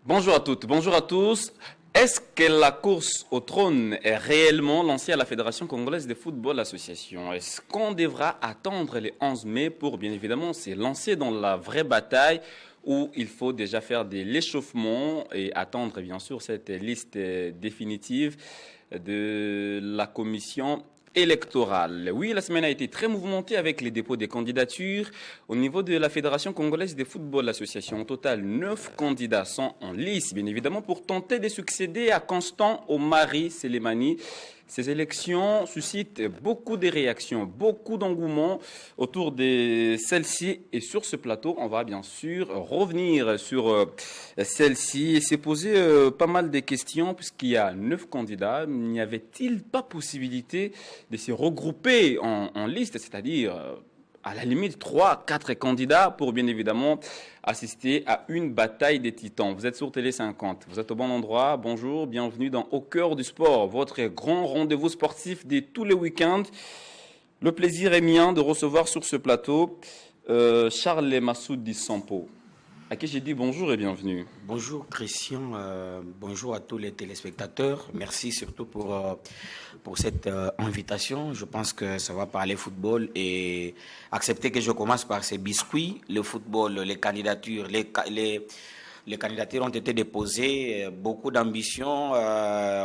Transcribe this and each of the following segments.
Bonjour à toutes, bonjour à tous. Est-ce que la course au trône est réellement lancée à la Fédération congolaise de football association? Est-ce qu'on devra attendre le 11 mai pour, bien évidemment, se lancer dans la vraie bataille où il faut déjà faire de l'échauffement et attendre, bien sûr, cette liste définitive de la commission électorale. Oui, la semaine a été très mouvementée avec les dépôts des candidatures. Au niveau de la Fédération congolaise de football association, au total, 9 candidats sont en lice, bien évidemment, pour tenter de succéder à Constant Omari Selemani. Ces élections suscitent beaucoup de réactions, beaucoup d'engouement autour de celles-ci. Et sur ce plateau, on va bien sûr revenir sur celles-ci et se poser pas mal de questions, puisqu'il y a 9 candidats. N'y avait-il pas possibilité de se regrouper en liste, c'est-à-dire à la limite 3-4 candidats pour bien évidemment assister à une bataille des titans? Vous êtes sur Télé 50, vous êtes au bon endroit. Bonjour, bienvenue dans Au cœur du sport, votre grand rendez-vous sportif de tous les week-ends. Le plaisir est mien de recevoir sur ce plateau Charles Massoud Sampo, à qui j'ai dit bonjour et bienvenue. Bonjour Christian, bonjour à tous les téléspectateurs. Merci surtout pour cette invitation. Je pense que ça va parler football et accepter que je commence par ces biscuits. Le football, les candidatures, les candidatures ont été déposées, beaucoup d'ambition,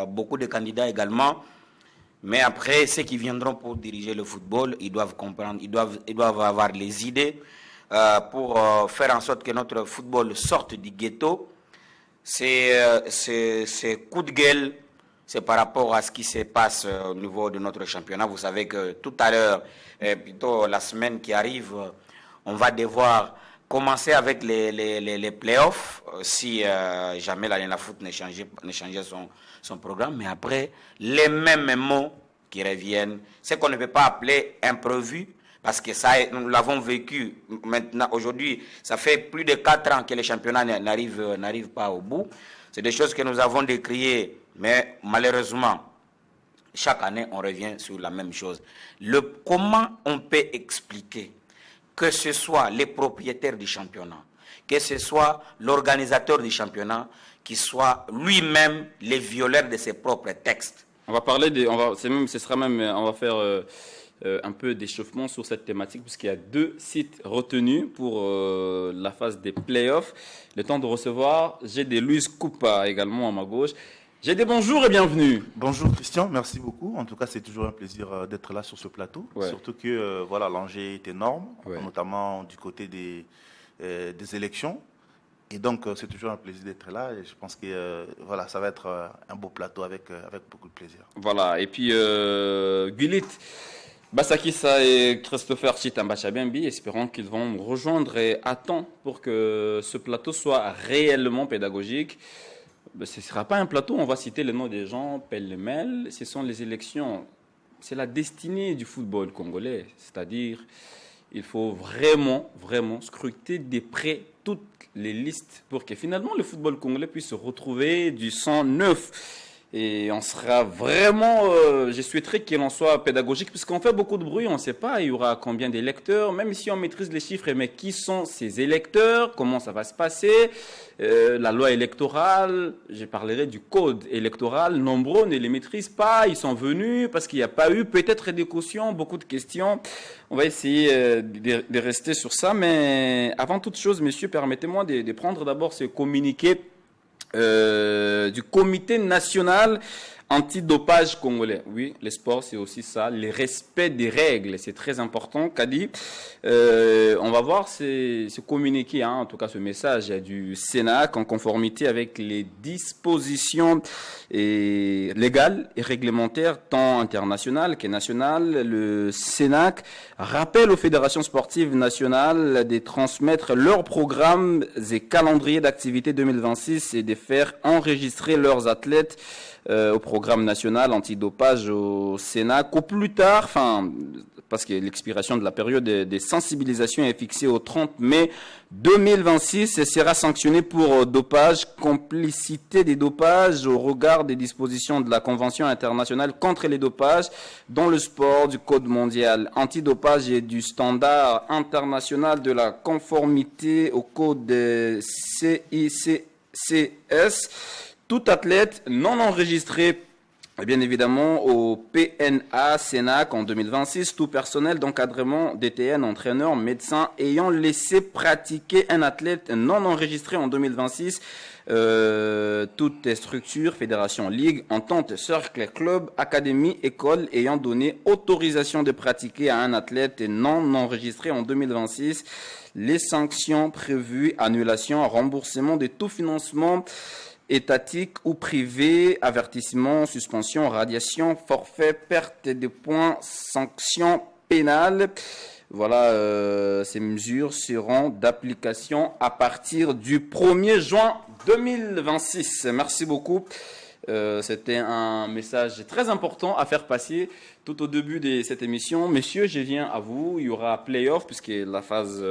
beaucoup de candidats également. Mais après, ceux qui viendront pour diriger le football, ils doivent comprendre, ils doivent avoir les idées pour faire en sorte que notre football sorte du ghetto. C'est coup de gueule, c'est par rapport à ce qui se passe au niveau de notre championnat. Vous savez que tout à l'heure, plutôt la semaine qui arrive, on va devoir commencer avec les playoffs, si jamais la foot ne changeait son programme. Mais après, les mêmes mots qui reviennent, ce qu'on ne peut pas appeler imprévu, parce que ça, nous l'avons vécu maintenant, aujourd'hui, ça fait plus de 4 ans que les championnats n'arrivent pas au bout. C'est des choses que nous avons décriées, mais malheureusement, chaque année, on revient sur la même chose. Comment on peut expliquer que ce soit les propriétaires du championnat, que ce soit l'organisateur du championnat, qui soit lui-même les violeurs de ses propres textes? On va parler on va faire un peu d'échauffement sur cette thématique, puisqu'il y a 2 sites retenus pour la phase des playoffs. Le temps de recevoir, j'ai des Luis Coupa également à ma gauche. J'ai des bonjours et bienvenue. Bonjour Christian, merci beaucoup. En tout cas, c'est toujours un plaisir d'être là sur ce plateau. Ouais. Surtout que l'enjeu est énorme, notamment du côté des élections. Et donc, c'est toujours un plaisir d'être là. Et je pense que ça va être un beau plateau avec beaucoup de plaisir. Voilà, et puis Gulit Basakissa et Christopher Chitambachabembi, espérons qu'ils vont me rejoindre à temps pour que ce plateau soit réellement pédagogique. Ce ne sera pas un plateau, on va citer le nom des gens pêle-mêle. Ce sont les élections, c'est la destinée du football congolais. C'est-à-dire, il faut vraiment scruter de près toutes les listes pour que finalement le football congolais puisse se retrouver du sang neuf. Et on sera vraiment, je souhaiterais qu'il en soit pédagogique, puisqu'on fait beaucoup de bruit, on ne sait pas, il y aura combien d'électeurs, même si on maîtrise les chiffres, mais qui sont ces électeurs, comment ça va se passer, la loi électorale, je parlerai du code électoral, nombreux ne les maîtrisent pas, ils sont venus parce qu'il n'y a pas eu peut-être des cautions, beaucoup de questions. On va essayer de rester sur ça, mais avant toute chose, messieurs, permettez-moi de prendre d'abord ce communiqué du comité national antidopage congolais. Oui, le sport, c'est aussi ça, le respect des règles, c'est très important. Kadi, on va voir ce communiqué, en tout cas ce message du Sénat en conformité avec les dispositions légales et réglementaires tant internationales que nationales. Le Sénat rappelle aux fédérations sportives nationales de transmettre leurs programmes et calendriers d'activité 2026 et de faire enregistrer leurs athlètes au programme programme national antidopage au Sénat qu'au plus tard, parce que l'expiration de la période des sensibilisations est fixée au 30 mai 2026 et sera sanctionné pour dopage, complicité des dopages au regard des dispositions de la Convention internationale contre les dopages dans le sport, du Code mondial antidopage et du standard international de la conformité au Code de CICCS. Tout athlète non enregistré, bien évidemment, au PNA Sénac en 2026, tout personnel d'encadrement, DTN, entraîneur, médecin, ayant laissé pratiquer un athlète non enregistré en 2026, toutes structures, fédérations, ligues, ententes, cercles, clubs, académies, écoles ayant donné autorisation de pratiquer à un athlète non enregistré en 2026, les sanctions prévues, annulation, remboursement de tout financement étatique ou privé, avertissement, suspension, radiation, forfait, perte de points, sanctions pénales. Voilà, ces mesures seront d'application à partir du 1er juin 2026. Merci beaucoup. C'était un message très important à faire passer tout au début de cette émission. Messieurs, je viens à vous. Il y aura play-off puisque la phase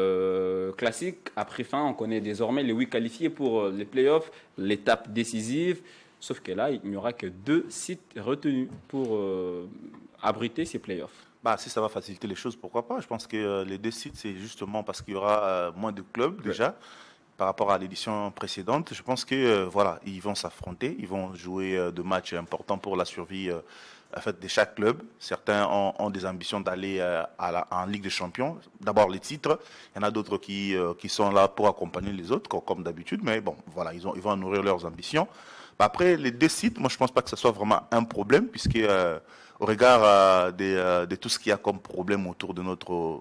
classique a pris fin. On connaît désormais les 8 qualifiés pour les play-offs, l'étape décisive. Sauf que là, il n'y aura que 2 sites retenus pour abriter ces play-offs. Si ça va faciliter les choses, pourquoi pas. Je pense que les 2 sites, c'est justement parce qu'il y aura moins de clubs déjà. Par rapport à l'édition précédente, je pense que ils vont s'affronter, ils vont jouer de matchs importants pour la survie de chaque club. Certains ont des ambitions d'aller en Ligue des Champions. D'abord les titres, il y en a d'autres qui sont là pour accompagner les autres, comme d'habitude, mais bon, voilà, ils vont nourrir leurs ambitions. Après, les 2 sites, moi je pense pas que ce soit vraiment un problème, puisque au regard de tout ce qu'il y a comme problème autour de notre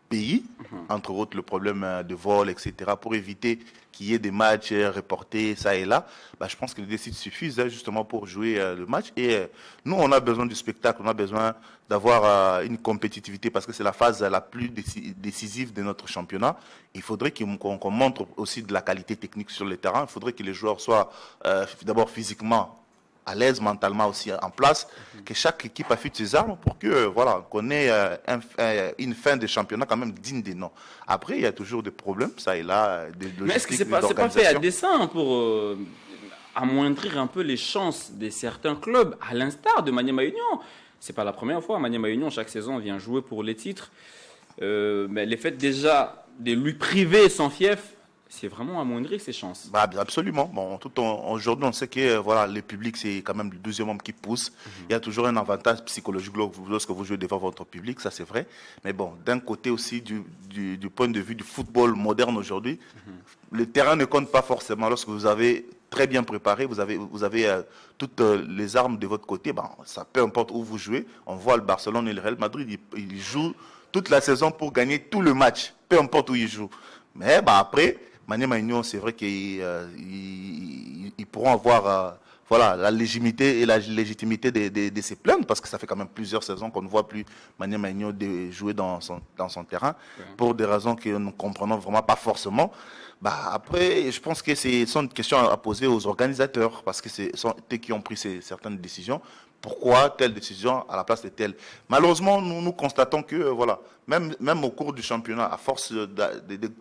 pays, entre autres le problème de vol, etc., pour éviter qu'il y ait des matchs reportés ça et là, je pense que les 2 sites suffisent justement pour jouer le match. Et nous, on a besoin du spectacle, on a besoin d'avoir une compétitivité parce que c'est la phase la plus décisive de notre championnat. Il faudrait qu'on montre aussi de la qualité technique sur le terrain. Il faudrait que les joueurs soient d'abord physiquement à l'aise, mentalement aussi en place, que chaque équipe affûte ses armes pour que qu'on ait une fin de championnat quand même digne des noms. Après, il y a toujours des problèmes, ça et là, des logistiques. Mais est-ce que c'est pas fait à dessein pour amoindrir un peu les chances de certains clubs, à l'instar de Maniema Union? C'est pas la première fois. Maniema Union, chaque saison, vient jouer pour les titres. Mais le fait déjà de lui priver son fief, c'est vraiment amoindrir ses chances. Absolument. Bon, aujourd'hui, on sait que le public, c'est quand même le 2e homme qui pousse. Il y a toujours un avantage psychologique lorsque vous jouez devant votre public, ça c'est vrai. Mais bon, d'un côté aussi, du point de vue du football moderne aujourd'hui, le terrain ne compte pas forcément. Lorsque vous avez très bien préparé, vous avez toutes les armes de votre côté, ça peu importe où vous jouez. On voit le Barcelone et le Real Madrid, ils jouent toute la saison pour gagner tout le match, peu importe où ils jouent. Mais après, Maniema Union, c'est vrai qu'ils pourront avoir la légitimité et la légitimité de se plaindre parce que ça fait quand même plusieurs saisons qu'on ne voit plus Maniema Union jouer dans son terrain pour des raisons que nous ne comprenons vraiment pas forcément. Après, je pense que ce sont des questions à poser aux organisateurs parce que ce sont eux qui ont pris certaines décisions. Pourquoi telle décision à la place de telle? Malheureusement, nous constatons que même au cours du championnat, à force de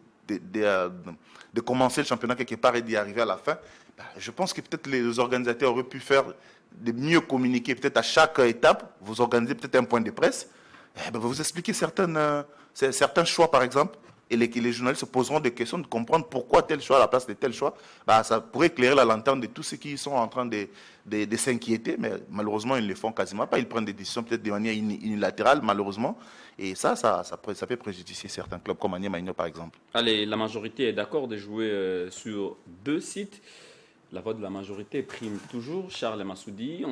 commencer le championnat quelque part et d'y arriver à la fin, je pense que peut-être les organisateurs auraient pu faire de mieux communiquer, peut-être à chaque étape, vous organisez peut-être un point de presse, vous expliquez certains choix par exemple, et les journalistes se poseront des questions de comprendre pourquoi tel choix à la place de tel choix. Ça pourrait éclairer la lanterne de tous ceux qui sont en train de s'inquiéter, mais malheureusement, ils ne le font quasiment pas. Ils prennent des décisions peut-être de manière unilatérale, malheureusement. Et ça peut préjudicer certains clubs, comme Maniema Union, par exemple. Allez, la majorité est d'accord de jouer sur 2 sites. La voix de la majorité prime toujours. Charles Massoudi,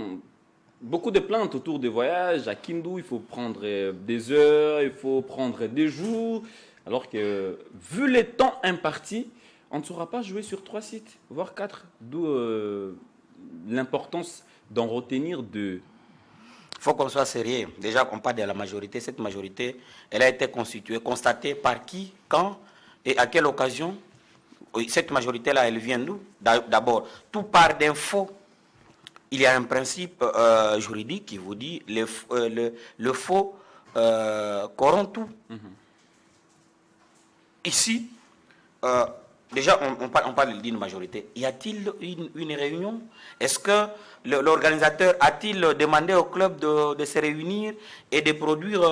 beaucoup de plaintes autour des voyages. À Kindu, il faut prendre des heures, il faut prendre des jours. Alors que, vu les temps impartis, on ne saura pas jouer sur 3 sites, voire 4. D'où l'importance d'en retenir 2. Il faut qu'on soit sérieux. Déjà, qu'on parle de la majorité. Cette majorité, elle a été constatée par qui, quand et à quelle occasion. Cette majorité-là, elle vient d'où? D'abord, tout part d'infos il y a un principe juridique qui vous dit le faux corrompt tout. Ici, déjà, on parle d'une majorité. Y a-t-il une réunion? Est-ce que l'organisateur a-t-il demandé au club de se réunir et de produire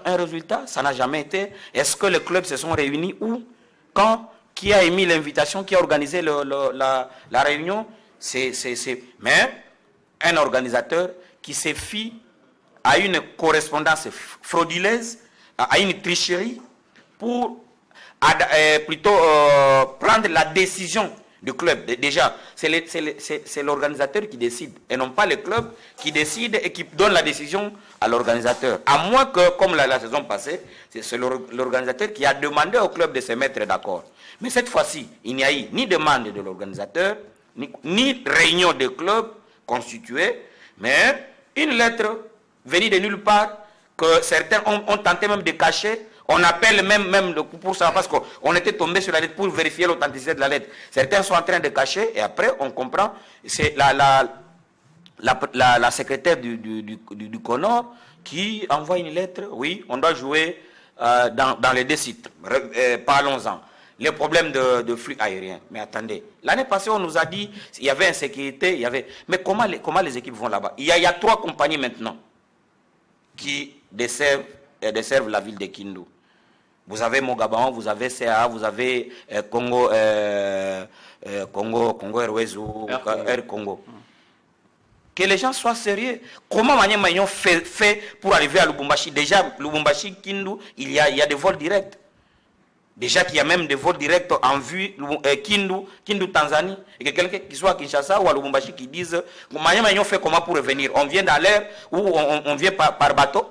un résultat? Ça n'a jamais été. Est-ce que les clubs se sont réunis? Où? Quand? Qui a émis l'invitation? Qui a organisé la réunion? Mais un organisateur qui se fie à une correspondance frauduleuse, à une tricherie, pour plutôt prendre la décision du club. Déjà, c'est l'organisateur qui décide et non pas le club qui décide et qui donne la décision à l'organisateur. À moins que, comme la saison passée, c'est l'organisateur qui a demandé au club de se mettre d'accord. Mais cette fois-ci, il n'y a eu ni demande de l'organisateur, ni réunion de club constituée, mais une lettre venue de nulle part que certains ont tenté même de cacher. On appelle même pour ça, parce qu'on était tombé sur la lettre pour vérifier l'authenticité de la lettre. Certains sont en train de cacher et après on comprend. C'est la secrétaire du CONOR qui envoie une lettre. Oui, on doit jouer dans les deux sites. Parlons-en. Les problèmes de flux aérien. Mais attendez, l'année passée on nous a dit il y avait insécurité, mais comment les équipes vont là-bas? Il y a 3 compagnies maintenant qui desservent la ville de Kindu. Vous avez Mogaban, vous avez CA, vous avez Congo Airways ou Air Congo. Que les gens soient sérieux. Comment Maniema Union fait pour arriver à Lubumbashi? Déjà, Lubumbashi, Kindu, il y a des vols directs. Déjà qu'il y a même des vols directs en vue Kindu, Tanzanie. Et que quelqu'un qui soit à Kinshasa ou à Lubumbashi qui dise Maniema Union fait comment pour revenir? On vient dans l'air ou on vient par bateau?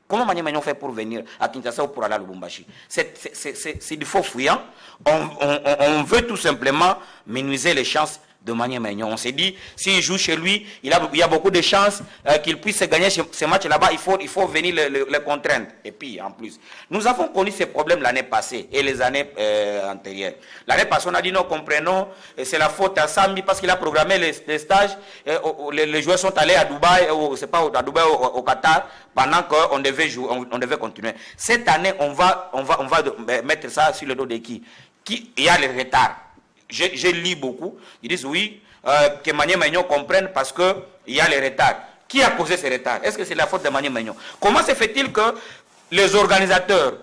Comment Maniema Union fait pour venir à Kinshasa ou pour aller à Lubumbashi? C'est du faux fuyant. On veut tout simplement minimiser les chances de Maniema Union. On s'est dit, s'il joue chez lui, il y a beaucoup de chances qu'il puisse gagner ce match là-bas. Il faut venir les contraindre. Et puis, en plus, nous avons connu ces problèmes l'année passée et les années antérieures. L'année passée, on a dit, non, comprenons, c'est la faute à Sambi parce qu'il a programmé les stages. Les joueurs sont allés à Dubaï, à Dubaï, au Qatar, pendant qu'on devait jouer, on devait continuer. Cette année, on va mettre ça sur le dos de qui? Il y a le retard. Je lis beaucoup. Ils disent oui, que Maniema Union comprenne parce qu'il y a les retards. Qui a causé ces retards? Est-ce que c'est la faute de Maniema Union? Comment se fait-il que les organisateurs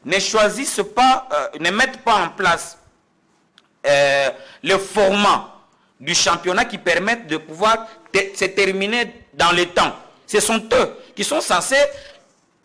ne choisissent pas, ne mettent pas en place le format du championnat qui permettent de pouvoir se terminer dans le temps? Ce sont eux qui sont censés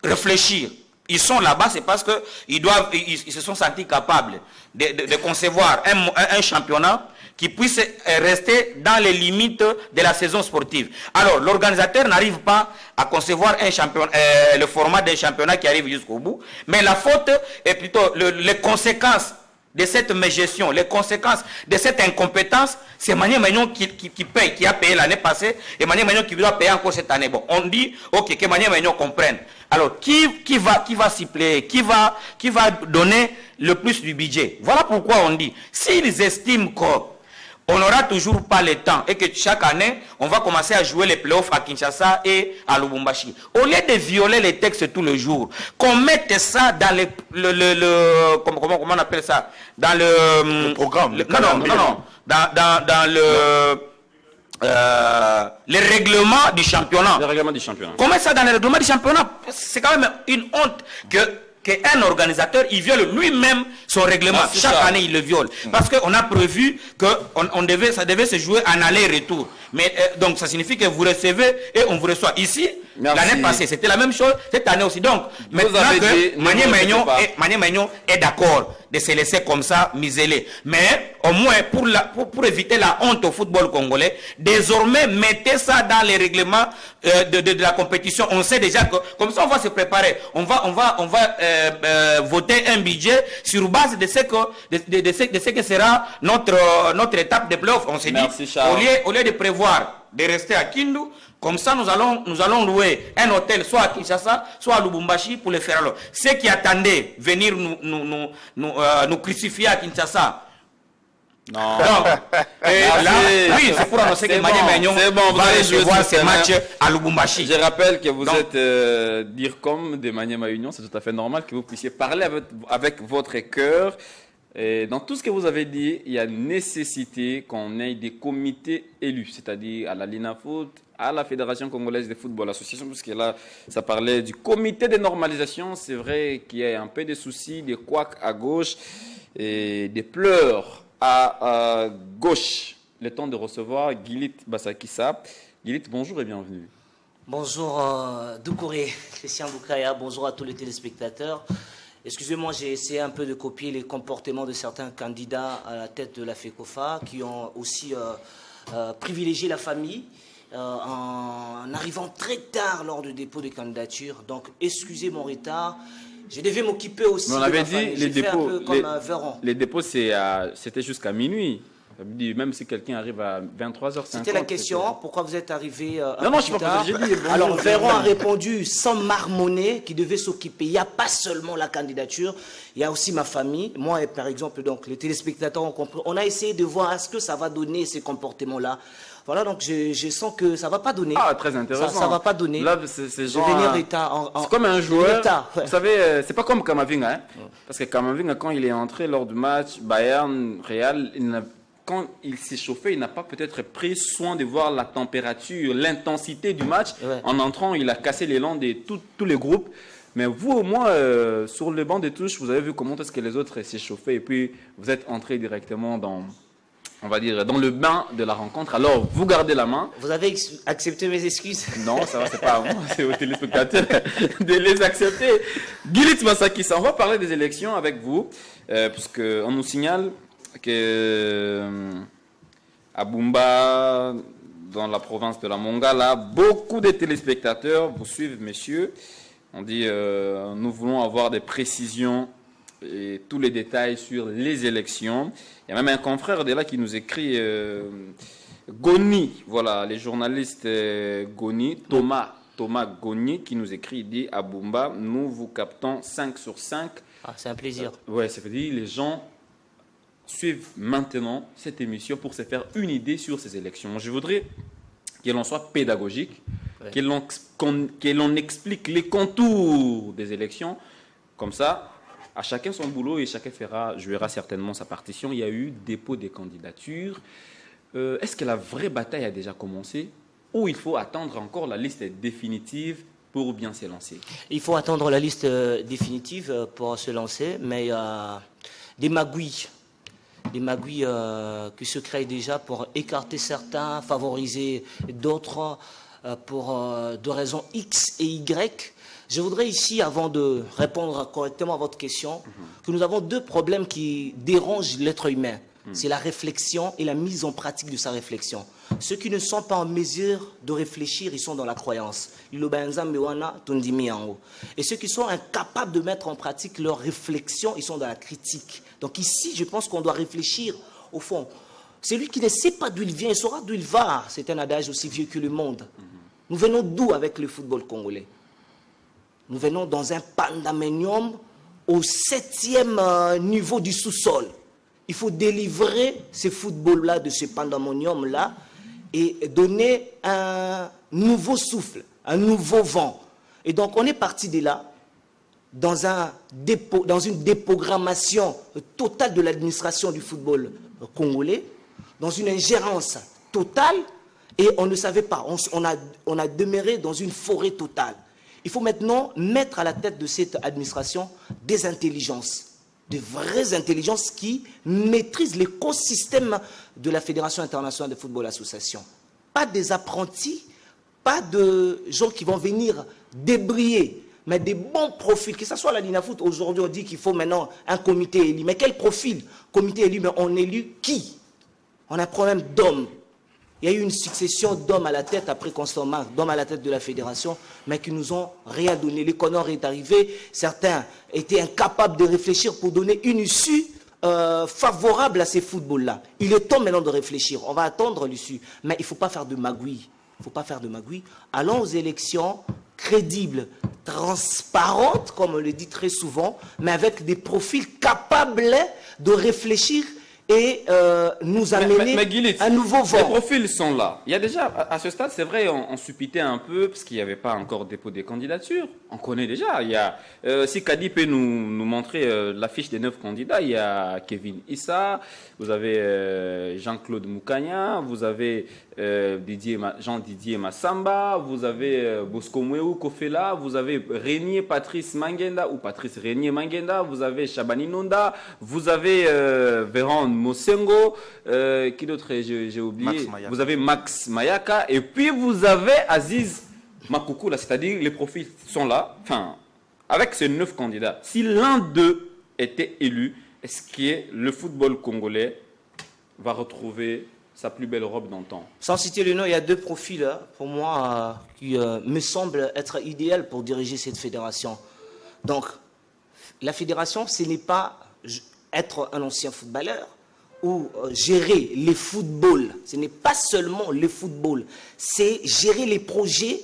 réfléchir. Ils sont là-bas, c'est parce qu'ils se sont sentis capables de concevoir un championnat qui puisse rester dans les limites de la saison sportive. Alors, l'organisateur n'arrive pas à concevoir le format d'un championnat qui arrive jusqu'au bout, mais la faute est plutôt les conséquences de cette mégestion, les conséquences de cette incompétence, c'est Maniema Union qui paye, qui a payé l'année passée, et Maniema Union qui doit payer encore cette année. Bon, on dit, ok, que Maniema Union comprenne. Alors, qui va s'y plaire, qui va donner le plus du budget? Voilà pourquoi on dit, s'ils estiment qu'on n'aura toujours pas le temps et que chaque année, on va commencer à jouer les playoffs à Kinshasa et à Lubumbashi. Au lieu de violer les textes tous les jours, qu'on mette ça dans comment on appelle ça? Dans le programme. Non. Dans le règlement du championnat. Le règlement du championnat. Comment ça dans le règlement du championnat? C'est quand même une honte qu'un organisateur, il viole lui-même son règlement. Chaque année, il le viole. Parce qu'on a prévu que ça devait se jouer en aller-retour. Mais donc, ça signifie que vous recevez et on vous reçoit. Ici, l'année passée, c'était la même chose. Cette année aussi. Donc, maintenant que Maniema Union est d'accord de se laisser comme ça miseler. Mais au moins, pour éviter la honte au football congolais, désormais, mettez ça dans les règlements de la compétition. On sait déjà que, comme ça, on va se préparer. On va voter un budget sur base de ce que sera notre étape de playoff. On s'est dit, au lieu de prévoir de rester à Kindu, comme ça nous allons louer un hôtel soit à Kinshasa, soit à Lubumbashi pour le faire. Alors, ceux qui attendaient venir nous crucifier à Kinshasa Non. Et là, oui, c'est pour annoncer que Maniema Union va recevoir ces matchs à Lubumbashi. Je rappelle que vous êtes DIRCOM de Maniema Union, c'est tout à fait normal que vous puissiez parler avec votre cœur. Et dans tout ce que vous avez dit, il y a nécessité qu'on ait des comités élus, c'est-à-dire à la LINAFOOT, à la Fédération Congolaise de Football Association, parce que là, ça parlait du comité de normalisation. C'est vrai qu'il y a un peu de soucis, des couacs à gauche et des pleurs à gauche. Le temps de recevoir Gilit Basakissa. Gilit, bonjour et bienvenue. Bonjour Doucouré, Christian Boukaya, bonjour à tous les téléspectateurs. Excusez-moi, j'ai essayé un peu de copier les comportements de certains candidats à la tête de la FECOFA qui ont aussi privilégié la famille en arrivant très tard lors du dépôt de candidature. Donc excusez mon retard. Je devais m'occuper aussi on de avait ma dit famille. les dépôts, Les dépôts c'était jusqu'à minuit. Même si quelqu'un arrive à 23h50. C'était la question. Pourquoi vous êtes arrivé non, je ne sais pas. Alors, Véron a répondu sans marmonner qu'il devait s'occuper. Il n'y a pas seulement la candidature, il y a aussi ma famille. Moi, par exemple, donc, les téléspectateurs ont compris. On a essayé de voir est-ce que ça va donner ces comportements-là. Voilà, donc je sens que ça ne va pas donner. Ah, très intéressant. Ça ne va pas donner. Là, c'est genre... C'est comme un joueur. Ouais. Vous savez, c'est pas comme Kamavinga. Hein? Parce que Kamavinga, quand il est entré lors du match Bayern, Real, quand il s'est chauffé, il n'a pas peut-être pris soin de voir la température, l'intensité du match. Ouais. En entrant, il a cassé l'élan de tous les groupes. Mais vous, au moins, sur le banc des touches, vous avez vu comment est-ce que les autres s'est chauffé. Et puis, vous êtes entré directement dans... on va dire, dans le bain de la rencontre. Alors, vous gardez la main. Vous avez accepté mes excuses? Non, ça va, c'est pas à moi, c'est aux téléspectateurs de les accepter. Gilit Basakissa, on va parler des élections avec vous, parce qu'on nous signale que à Bumba, dans la province de la Mongala, beaucoup de téléspectateurs vous suivent, messieurs. On dit, nous voulons avoir des précisions et tous les détails sur les élections. Il y a même un confrère de là qui nous écrit Goni, voilà, les journalistes Goni, Thomas Goni qui nous écrit, il dit à Bumba, nous vous captons 5 sur 5. Ah, c'est un plaisir. Ouais, ça veut dire les gens suivent maintenant cette émission pour se faire une idée sur ces élections. Je voudrais que l'on soit pédagogique, ouais, que l'on explique les contours des élections, comme ça. À chacun son boulot et chacun jouera certainement sa partition. Il y a eu dépôt des candidatures. Est-ce que la vraie bataille a déjà commencé ou il faut attendre encore la liste définitive pour bien se lancer? Il faut attendre la liste définitive pour se lancer, mais il y a des magouilles qui se créent déjà pour écarter certains, favoriser d'autres pour de raisons X et Y. Je voudrais ici, avant de répondre correctement à votre question, que nous avons deux problèmes qui dérangent l'être humain. C'est la réflexion et la mise en pratique de sa réflexion. Ceux qui ne sont pas en mesure de réfléchir, ils sont dans la croyance. Et ceux qui sont incapables de mettre en pratique leur réflexion, ils sont dans la critique. Donc ici, je pense qu'on doit réfléchir au fond. Celui qui ne sait pas d'où il vient, il saura d'où il va. C'est un adage aussi vieux que le monde. Nous venons d'où avec le football congolais? Nous venons dans un pandemonium au 7e niveau du sous-sol. Il faut délivrer ce football-là de ce pandemonium-là et donner un nouveau souffle, un nouveau vent. Et donc, on est parti de là dans une déprogrammation totale de l'administration du football congolais, dans une ingérence totale, et on ne savait pas. On a demeuré dans une forêt totale. Il faut maintenant mettre à la tête de cette administration des intelligences, de vraies intelligences qui maîtrisent l'écosystème de la Fédération internationale de football association. Pas des apprentis, pas de gens qui vont venir débrayer, mais des bons profils. Que ce soit la LINAFOOT, aujourd'hui on dit qu'il faut maintenant un comité élu. Mais quel profil? Comité élu, mais on élu qui? On a un problème d'hommes. Il y a eu une succession d'hommes à la tête, après Constant Marc, d'hommes à la tête de la fédération, mais qui nous ont rien donné. Les Connors est arrivé, certains étaient incapables de réfléchir pour donner une issue favorable à ces footballs-là. Il est temps maintenant de réfléchir. On va attendre l'issue. Mais il ne faut pas faire de magouille. Il ne faut pas faire de magouille. Allons aux élections crédibles, transparentes, comme on le dit très souvent, mais avec des profils capables de réfléchir et nous amener un nouveau vent. Les profils sont là. Il y a déjà, à ce stade, c'est vrai, on suppitait un peu, parce qu'il n'y avait pas encore dépôt des candidatures. On connaît déjà. Il y a, si Kadi peut nous montrer l'affiche des 9 candidats, il y a Kevin Issa, vous avez Jean-Claude Moukania, vous avez Jean-Didier Massamba, vous avez Bosco Mweu Kofela, vous avez Régnier Patrice Mangenda, ou Patrice Régnier Mangenda, vous avez Chabani Nonda, vous avez Véran Mosengo, qui d'autre j'ai oublié, vous avez Max Mayaka, et puis vous avez Aziz Makoukou, c'est-à-dire les profils sont là, enfin, avec ces 9 candidats. Si l'un d'eux était élu, est-ce que le football congolais va retrouver sa plus belle robe d'antan? Sans citer le nom, il y a 2 profils, pour moi, qui me semblent être idéaux pour diriger cette fédération. Donc, la fédération, ce n'est pas être un ancien footballeur ou gérer les footballs. Ce n'est pas seulement le football, c'est gérer les projets,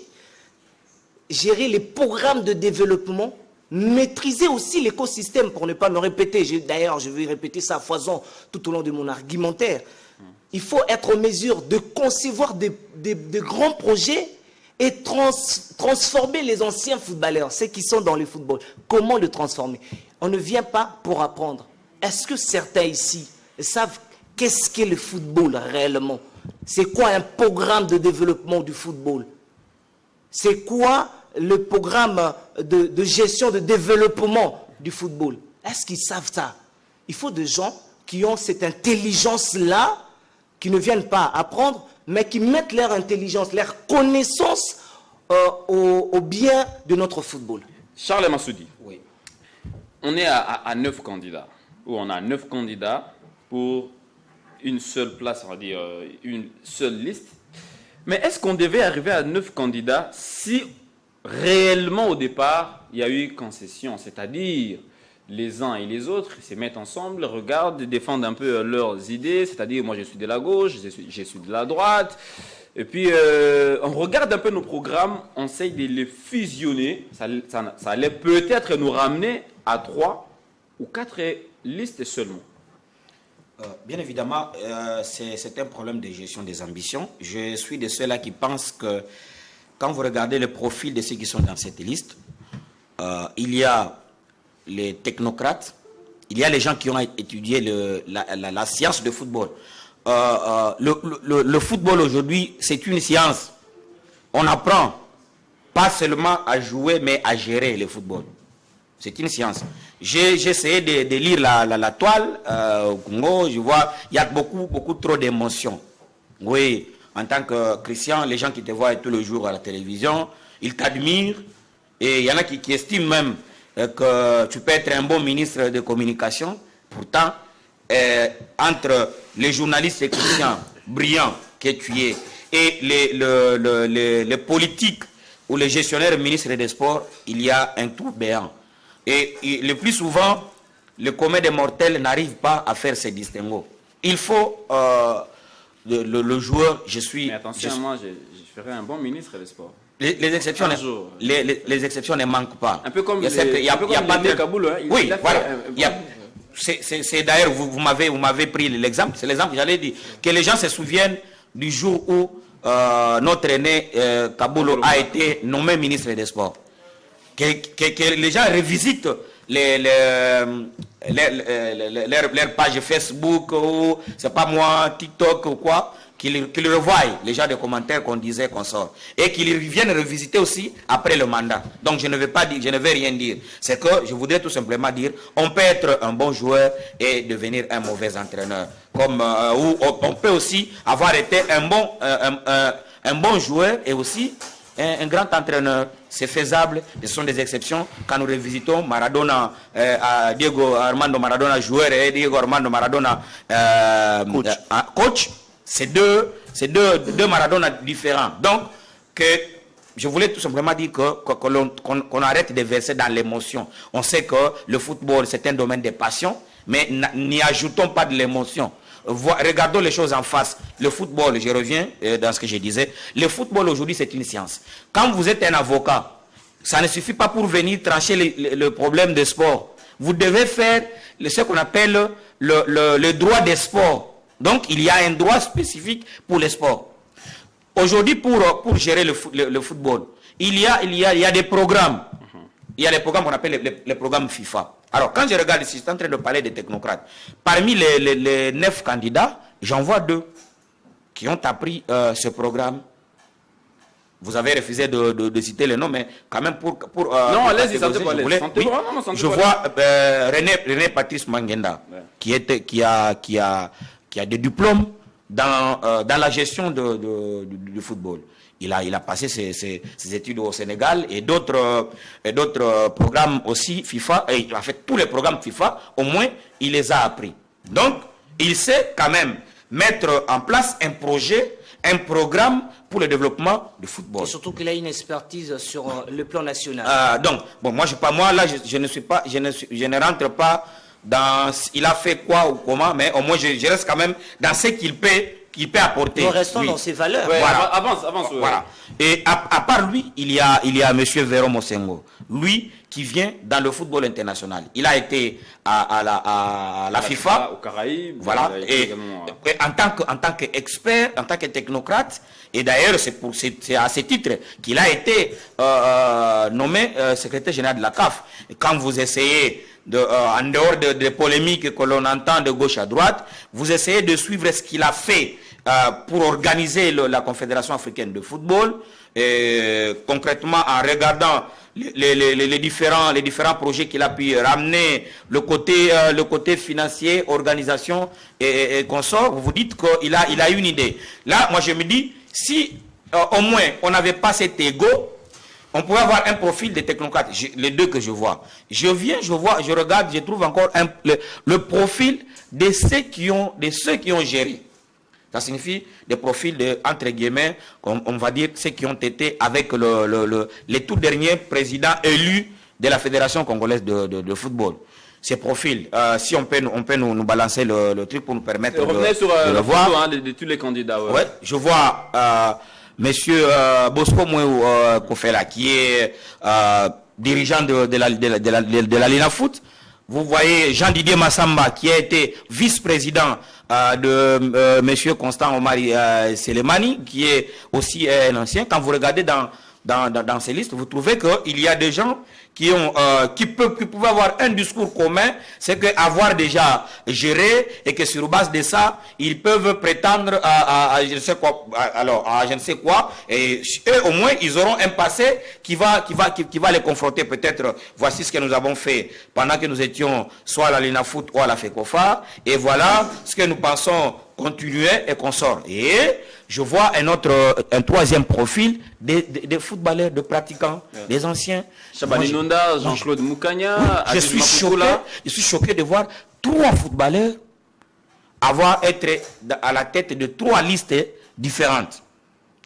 gérer les programmes de développement, maîtriser aussi l'écosystème, pour ne pas me répéter. D'ailleurs, je vais répéter ça à foison tout au long de mon argumentaire. Il faut être en mesure de concevoir de grands projets et transformer les anciens footballeurs, ceux qui sont dans le football. Comment le transformer? On ne vient pas pour apprendre. Est-ce que certains ici savent qu'est-ce qu'est le football réellement? C'est quoi un programme de développement du football? C'est quoi le programme de gestion de développement du football? Est-ce qu'ils savent ça? Il faut des gens qui ont cette intelligence-là, qui ne viennent pas apprendre, mais qui mettent leur intelligence, leur connaissance au bien de notre football. Charles Massoudi, oui. On est à 9 candidats, ou on a 9 candidats pour une seule place, on va dire une seule liste. Mais est-ce qu'on devait arriver à 9 candidats si réellement au départ il y a eu concession, c'est-à-dire les uns et les autres se mettent ensemble, regardent, défendent un peu leurs idées, c'est-à-dire moi je suis de la gauche, je suis de la droite, et puis on regarde un peu nos programmes, on essaye de les fusionner, ça allait peut-être nous ramener à 3 ou 4 listes seulement. Bien évidemment, c'est un problème de gestion des ambitions. Je suis de ceux-là qui pensent que quand vous regardez le profil de ceux qui sont dans cette liste, il y a les technocrates, il y a les gens qui ont étudié la science de football. Le football aujourd'hui, c'est une science. On apprend pas seulement à jouer, mais à gérer le football. C'est une science. J'ai essayé de lire la toile au Congo, je vois, il y a beaucoup trop d'émotions. Oui, en tant que Christian, les gens qui te voient tous les jours à la télévision, ils t'admirent, et il y en a qui estiment même que tu peux être un bon ministre de communication. Pourtant, entre les journalistes et Christian brillants que tu es et les politiques ou les gestionnaires ministres des Sports, il y a un trou béant. Et le plus souvent, le commun des mortels n'arrive pas à faire ces distinguos. Il faut le joueur, Mais attention, moi, je ferai un bon ministre des Sports. Les exceptions, les exceptions ne manquent pas. Un peu comme il y a pas de Kaboul. Oui, voilà. C'est d'ailleurs, vous m'avez pris l'exemple. C'est l'exemple que j'allais dire. Que les gens se souviennent du jour où notre aîné Kaboul a été nommé ministre des Sports. Que les gens revisitent leur page Facebook ou c'est pas moi TikTok ou quoi, qu'ils revoient les gens de commentaires qu'on disait qu'on sort et qu'ils viennent revisiter aussi après le mandat. Donc je ne vais rien dire. C'est que je voudrais tout simplement dire, on peut être un bon joueur et devenir un mauvais entraîneur, comme ou on peut aussi avoir été un bon joueur et aussi un grand entraîneur. C'est faisable, ce sont des exceptions. Quand nous revisitons Maradona, Diego Armando Maradona joueur et Diego Armando Maradona coach, c'est deux Maradona différents. Donc, je voulais tout simplement dire qu'on arrête de verser dans l'émotion. On sait que le football, c'est un domaine de passion, mais n'y ajoutons pas de l'émotion. Regardons les choses en face. Le football, je reviens dans ce que je disais, le football aujourd'hui c'est une science. Quand vous êtes un avocat, ça ne suffit pas pour venir trancher le problème de sport. vous devez faire ce qu'on appelle le droit des sports. Donc, il y a un droit spécifique pour les sports. Aujourd'hui, pour gérer le football, il y a des programmes. Il y a des programmes qu'on appelle les programmes FIFA. Alors, quand je regarde ici, je suis en train de parler des technocrates. Parmi les 9 candidats, j'en vois 2 qui ont appris ce programme. Vous avez refusé de citer les noms, mais quand même pour non, allez-y, ça je vois René Patrice Mangenda, ouais, qui a des diplômes dans la gestion du football. Il a passé ses études au Sénégal et d'autres programmes aussi FIFA. Et il a fait tous les programmes FIFA, au moins il les a appris. Donc, il sait quand même mettre en place un projet, un programme pour le développement du football. Et surtout qu'il a une expertise sur le plan national. Donc, bon, moi là, je ne rentre pas dans il a fait quoi ou comment, mais au moins je reste quand même dans ce qu'il peut apporter. Nous restons dans ses valeurs. Ouais, voilà. Avance. Voilà. Et à part lui, il y a M. Véro Mosengo. Lui qui vient dans le football international. Il a été à la FIFA. Au Caraïbes. Voilà. Et en tant qu'expert, en tant que technocrate, et d'ailleurs c'est à ce titre qu'il a été nommé secrétaire général de la CAF. Et quand vous essayez en dehors des polémiques que l'on entend de gauche à droite, vous essayez de suivre ce qu'il a fait pour organiser la Confédération africaine de football, et concrètement en regardant les différents projets qu'il a pu ramener, le côté financier, organisation et consort. Vous vous dites qu'il a une idée. Là, moi je me dis, si au moins on n'avait pas cet ego, on pourrait avoir un profil de technocrate, les 2 que je vois. Je regarde, je trouve encore le profil de ceux qui ont géré. Ça signifie des profils entre guillemets, on va dire ceux qui ont été avec les tout derniers présidents élus de la Fédération congolaise de football. Ces profils, si on peut nous balancer le truc pour nous permettre revenez sur le voir. Photo, de tous les candidats. Ouais, je vois Monsieur Bosco Mouéou Kofela, qui est dirigeant de la Lina Foot. Vous voyez Jean-Didier Massamba, qui a été vice-président de Monsieur Constant Omari Selemani, qui est aussi un ancien. Quand vous regardez dans ces listes, vous trouvez qu'il y a des gens qui pouvaient avoir un discours commun, c'est qu'avoir déjà géré et que sur base de ça, ils peuvent prétendre à je ne sais quoi, à je ne sais quoi, et eux au moins ils auront un passé qui va les confronter. Peut-être voici ce que nous avons fait pendant que nous étions soit à la Lina Foot ou à la FECOFA, et voilà ce que nous pensons continuer et qu'on sort. Et je vois un troisième profil des footballeurs, de pratiquants, des anciens. Chabani Nonda, Jean-Claude Moukania, je suis choqué de voir 3 footballeurs être à la tête de 3 listes différentes.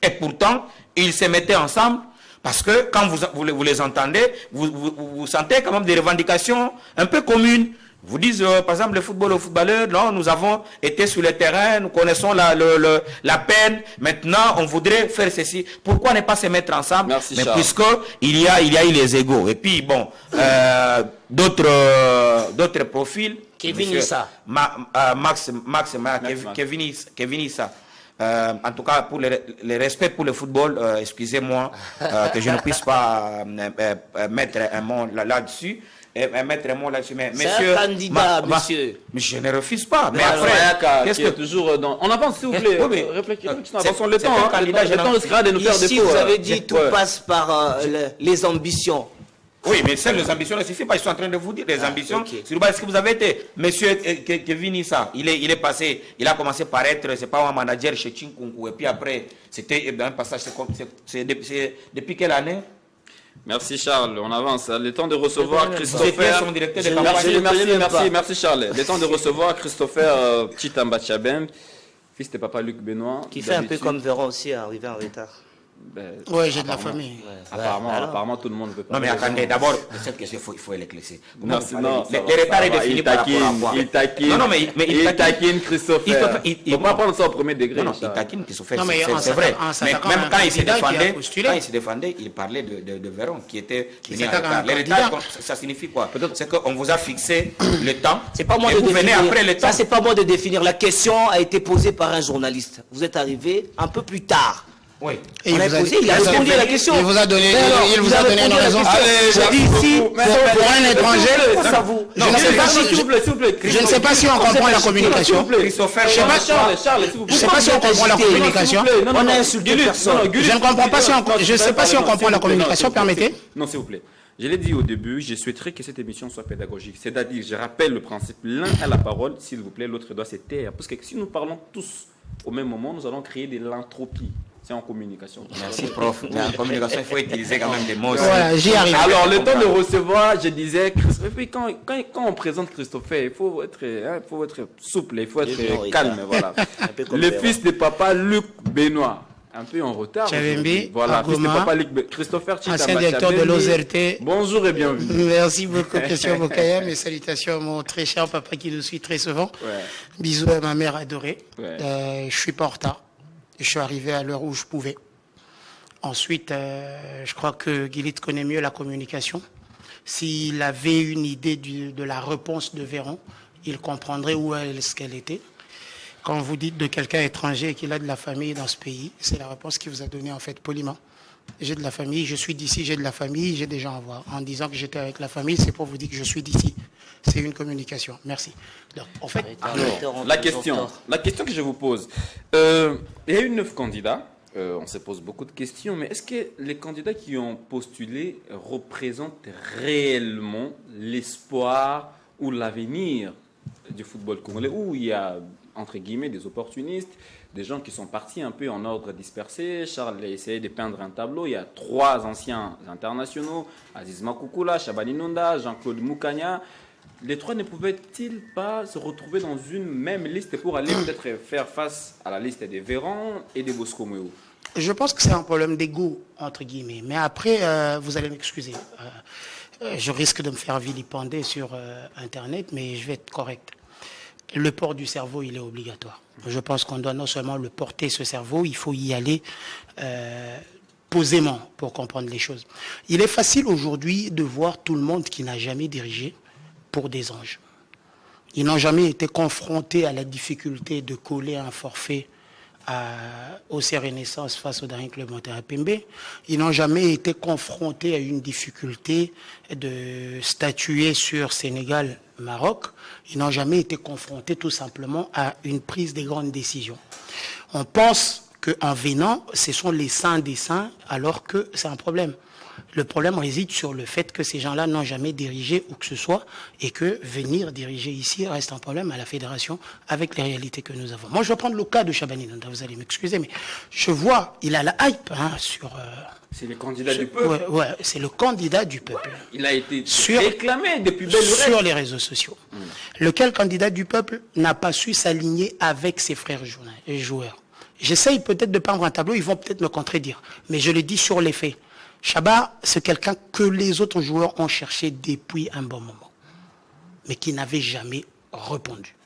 Et pourtant, ils se mettaient ensemble parce que quand vous les entendez, vous sentez quand même des revendications un peu communes. Vous dites, par exemple, le football aux footballeurs, non, nous avons été sur le terrain, nous connaissons la peine, maintenant on voudrait faire ceci. Pourquoi ne pas se mettre ensemble? Merci, mais Charles. puisqu'il y a eu les égos. Et puis, bon, d'autres profils. Kevin Issa. Kevin Issa. En tout cas, pour le respect pour le football, excusez-moi que je ne puisse pas mettre un mot là-dessus. Mettre un mot là-dessus. Mais monsieur, un candidat, monsieur. Mais je ne refuse pas. Mais après, qu'est-ce que toujours dans... On avance, s'il vous plaît. Oui, avançons le temps. Le temps risquera de nous faire défaut. Vous avez dit tout passe par les ambitions. Oui, mais seules les ambitions ne suffisent pas. Ils sont en train de vous dire les ambitions. Okay. Sur base de ce que vous avez été. Monsieur Kevin Issa, il est passé, il a commencé par être, c'est pas un manager chez Chinkunku. Et puis après, c'était un passage, c'est depuis quelle année? Merci Charles, on avance. Le temps de recevoir Christopher. Merci Charles. Le temps de recevoir Christopher Tshitamba Tchabembe, fils de papa Luc Benoît. Qui fait un peu comme Véron aussi, arrivé en retard. Oui, j'ai de la famille. Apparemment, tout le monde veut pas. Non, mais attendez, d'abord, cette question, il faut l'éclaircir. Non, les retards est défini par rapport à quoi? Il taquine. Non, mais il taquine Christopher. Il ne faut pas prendre ça au premier degré. Non, il taquine Christopher, c'est vrai. Mais même quand il se défendait, il parlait de Véron qui était venu en retard. Les retards, ça signifie quoi? C'est qu'on vous a fixé le temps. C'est pas moi de définir. Après le temps. Ça, c'est pas moi de définir. La question a été posée par un journaliste. Vous êtes arrivé un peu plus tard. Oui. Et il a répondu à la question. Il vous a donné une raison. Pour un étranger, je ne sais pas si on comprend la communication. Je ne sais pas si on comprend la communication. On a insulté personne. Je ne comprends pas je ne sais pas si on comprend la communication. Permettez. Non, s'il vous plaît. Je l'ai dit au début, je souhaiterais que cette émission soit pédagogique. C'est-à-dire, je rappelle le principe, l'un a la parole, s'il vous plaît, l'autre doit se taire. Parce que si nous parlons tous au même moment, nous allons créer de l'entropie. C'est en communication. Merci, prof. En communication, il faut utiliser quand même des mots. Voilà, j'y arrive. Alors, le temps de recevoir, je disais, quand on présente Christopher, il faut être souple, il faut être calme. Voilà. Le fils de papa Luc Benoît. Un peu en retard. Voilà, fils de papa Luc Christopher Chita, ancien directeur de l'OZRT. Bonjour et bienvenue. Merci beaucoup, Christian Bokaya. Mes salutations à mon très cher papa qui nous suit très souvent. Ouais. Bisous à ma mère adorée. Ouais. Je suis pas en retard. Je suis arrivé à l'heure où je pouvais. Ensuite, je crois que Guilherme connaît mieux la communication. S'il avait une idée de la réponse de Véron, il comprendrait où est-ce qu'elle était. Quand vous dites de quelqu'un étranger et qu'il a de la famille dans ce pays, c'est la réponse qu'il vous a donnée en fait poliment. J'ai de la famille, je suis d'ici, j'ai de la famille, j'ai des gens à voir. En disant que j'étais avec la famille, c'est pour vous dire que je suis d'ici. C'est une communication. Merci. Donc, en fait, la question que je vous pose, il y a eu 9 candidats. On se pose beaucoup de questions, mais est-ce que les candidats qui ont postulé représentent réellement l'espoir ou l'avenir du football congolais, où il y a entre guillemets des opportunistes, des gens qui sont partis un peu en ordre dispersé? Charles a essayé de peindre un tableau. Il y a 3 anciens internationaux, Aziz Makoukoula, Shabani Nonda, Jean-Claude Moukania. Les 3 ne pouvaient-ils pas se retrouver dans une même liste pour aller peut-être faire face à la liste des Véron et des Bosco Mouéou? Je pense que c'est un problème d'ego, entre guillemets. Mais après, vous allez m'excuser. Je risque de me faire vilipender sur Internet, mais je vais être correct. Le port du cerveau, il est obligatoire. Je pense qu'on doit non seulement le porter, ce cerveau, il faut y aller posément pour comprendre les choses. Il est facile aujourd'hui de voir tout le monde qui n'a jamais dirigé pour des anges. Ils n'ont jamais été confrontés à la difficulté de coller un forfait au Renaissance face au Daring Club Montréal Pembe. Ils n'ont jamais été confrontés à une difficulté de statuer sur Sénégal-Maroc. Ils n'ont jamais été confrontés tout simplement à une prise de grandes décisions. On pense qu'en venant, ce sont les saints des saints, alors que c'est un problème. Le problème réside sur le fait que ces gens-là n'ont jamais dirigé où que ce soit et que venir diriger ici reste un problème à la fédération avec les réalités que nous avons. Moi, je vais prendre le cas de Shabani Nonda, vous allez m'excuser, mais je vois, il a la hype sur... c'est le candidat du peuple. Ouais, c'est le candidat du peuple. Il a été réclamé depuis belle lurette sur les réseaux sociaux. Lequel candidat du peuple n'a pas su s'aligner avec ses frères joueurs? J'essaye peut-être de peindre un tableau, ils vont peut-être me contredire, mais je le dis sur les faits. Chaba, c'est quelqu'un que les autres joueurs ont cherché depuis un bon moment, mais qui n'avait jamais répondu,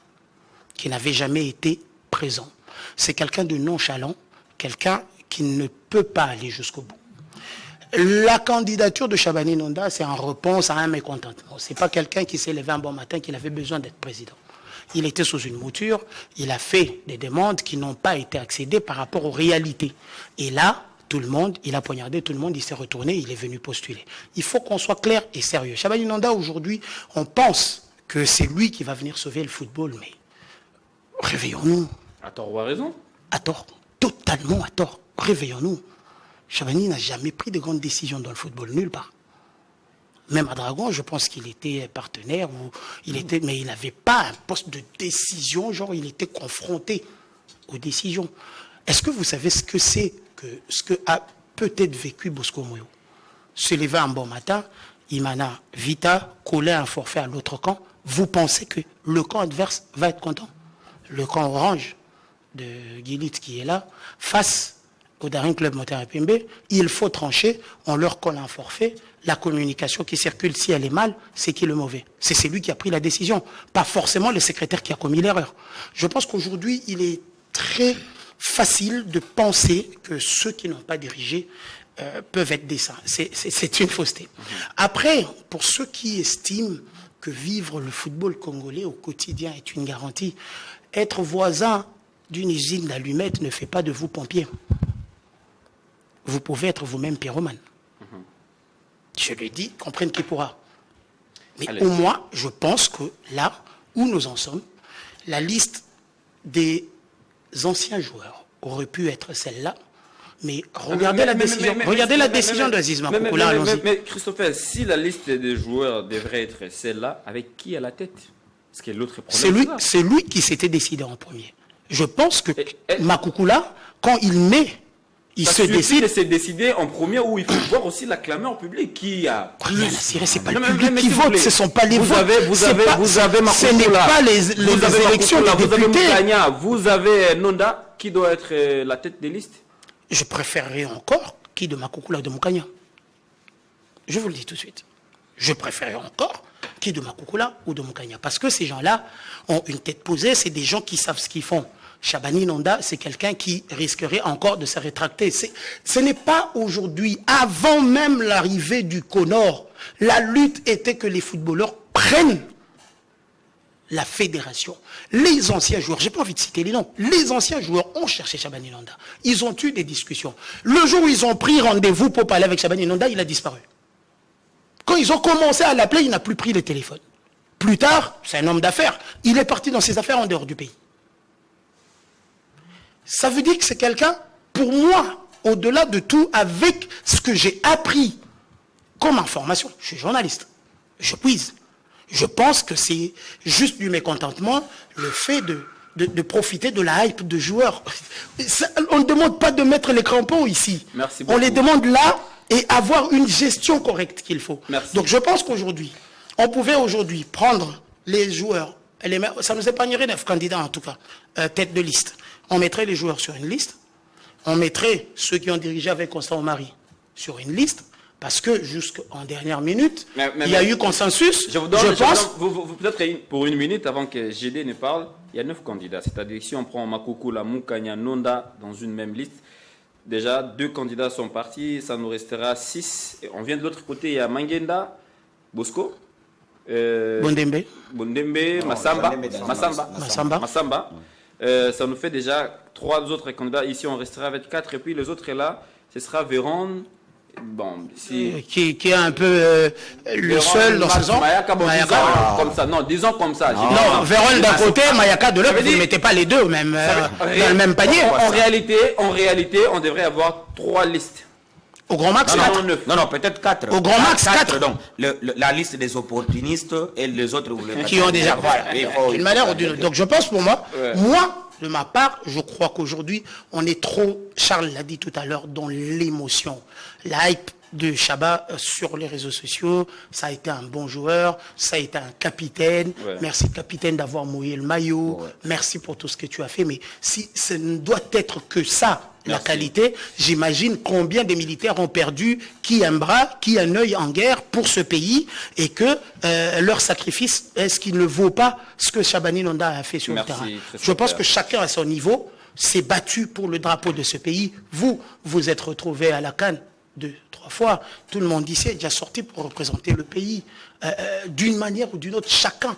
qui n'avait jamais été présent. C'est quelqu'un de nonchalant, quelqu'un qui ne peut pas aller jusqu'au bout. La candidature de Shabani Nonda, c'est en réponse à un mécontentement. Ce n'est pas quelqu'un qui s'est levé un bon matin qu'il avait besoin d'être président. Il était sous une mouture, il a fait des demandes qui n'ont pas été accédées par rapport aux réalités. Et là, tout le monde, il a poignardé tout le monde, il s'est retourné, il est venu postuler. Il faut qu'on soit clair et sérieux. Shabani Nonda, aujourd'hui, on pense que c'est lui qui va venir sauver le football, mais réveillons-nous. À tort ou à raison? À tort, totalement à tort. Réveillons-nous. Shabani n'a jamais pris de grandes décisions dans le football, nulle part. Même à Dragon, je pense qu'il était partenaire, mais il n'avait pas un poste de décision, genre il était confronté aux décisions. Est-ce que vous savez ce que a peut-être vécu Bosco Mouéou? Se lever un bon matin, Imana Vita coller un forfait à l'autre camp. Vous pensez que le camp adverse va être content? Le camp orange de Guilherme qui est là, face au Daring Club Moteur Pembe, il faut trancher, on leur colle un forfait, la communication qui circule, si elle est mal, c'est qui le mauvais? C'est celui qui a pris la décision, pas forcément le secrétaire qui a commis l'erreur. Je pense qu'aujourd'hui, il est très facile de penser que ceux qui n'ont pas dirigé peuvent être des saints. C'est une fausseté. Après, pour ceux qui estiment que vivre le football congolais au quotidien est une garantie, être voisin d'une usine d'allumettes ne fait pas de vous pompier. Vous pouvez être vous-même pyromane. Je le dis, comprenne qui pourra. Mais au moins, je pense que là où nous en sommes, la liste des anciens joueurs aurait pu être celle-là. Mais regardez la décision d'Aziz Makoukoula. Mais Christopher, si la liste des joueurs devrait être celle-là, avec qui à la tête? Parce que l'autre problème, c'est lui qui s'était décidé en premier. Je pense que Makoukoula, quand il met, il se décide. De se décider en premier, où il faut voir aussi la clameur publique qui a plus. C'est pas le public qui vote, ce ne sont pas les votes. Vous avez Makoukoula. Ce n'est pas les élections des députés. Vous avez Nonda, qui doit être la tête des listes. Je préférerais encore qui de Makoukoula ou de Moukania. Je vous le dis tout de suite. Je préférerais encore qui de Makoukoula ou de Moukania. Parce que ces gens-là ont une tête posée, c'est des gens qui savent ce qu'ils font. Chabani Nonda, c'est quelqu'un qui risquerait encore de se rétracter. Ce n'est pas aujourd'hui, avant même l'arrivée du Conor, la lutte était que les footballeurs prennent la fédération. Les anciens joueurs, j'ai pas envie de citer les noms, les anciens joueurs ont cherché Chabani Nonda. Ils ont eu des discussions. Le jour où ils ont pris rendez-vous pour parler avec Chabani Nonda, il a disparu. Quand ils ont commencé à l'appeler, il n'a plus pris le téléphone. Plus tard, c'est un homme d'affaires. Il est parti dans ses affaires en dehors du pays. Ça veut dire que c'est quelqu'un, pour moi, au-delà de tout, avec ce que j'ai appris comme information. Je suis journaliste. Je puise. Je pense que c'est juste du mécontentement, le fait de profiter de la hype de joueurs. On ne demande pas de mettre les crampons ici. Merci beaucoup. On les demande là et avoir une gestion correcte qu'il faut. Merci. Donc je pense qu'aujourd'hui, on pouvait aujourd'hui prendre les joueurs, ça nous épargnerait 9 candidats en tout cas, tête de liste. On mettrait les joueurs sur une liste, on mettrait ceux qui ont dirigé avec Constant Omari sur une liste, parce que jusqu'en dernière minute, il y a eu consensus. Je pense... Peut-être pour une minute, avant que GD ne parle, il y a 9 candidats. C'est-à-dire si on prend Makoukoula, Moukania, Nonda dans une même liste, déjà 2 candidats sont partis, ça nous restera 6. Et on vient de l'autre côté, il y a Mangenda, Bosco, Bondembe, Massamba. Ça nous fait déjà 3 autres candidats. Ici, on restera avec 4. Et puis les autres là, ce sera Véron. Bon, qui est un peu le seul dans ce genre. Comme ça. Non, disons comme ça. Non, Véron d'un côté, Mayaka de l'autre. Vous ne mettez pas les deux même, dans le même panier. En réalité, on devrait avoir 3 listes. Au grand max 4. Non, peut-être 4. Au grand max 4. Donc, la liste des opportunistes et les autres, vous les qui ont déjà. Voilà. D'une manière ou d'une autre. Donc, je pense pour moi, de ma part, je crois qu'aujourd'hui, on est trop, Charles l'a dit tout à l'heure, dans l'émotion. La hype de Chaba sur les réseaux sociaux, ça a été un bon joueur, ça a été un capitaine. Merci capitaine d'avoir mouillé le maillot. Merci pour tout ce que tu as fait. Mais si ce ne doit être que ça, la qualité, j'imagine combien des militaires ont perdu qui un bras, qui un œil en guerre pour ce pays et que leur sacrifice, est-ce qu'il ne vaut pas ce que Chabani Nonda a fait sur le terrain? Je pense que chacun à son niveau s'est battu pour le drapeau de ce pays. Vous êtes retrouvés à la CAN 2, 3 fois. Tout le monde ici est déjà sorti pour représenter le pays. D'une manière ou d'une autre, chacun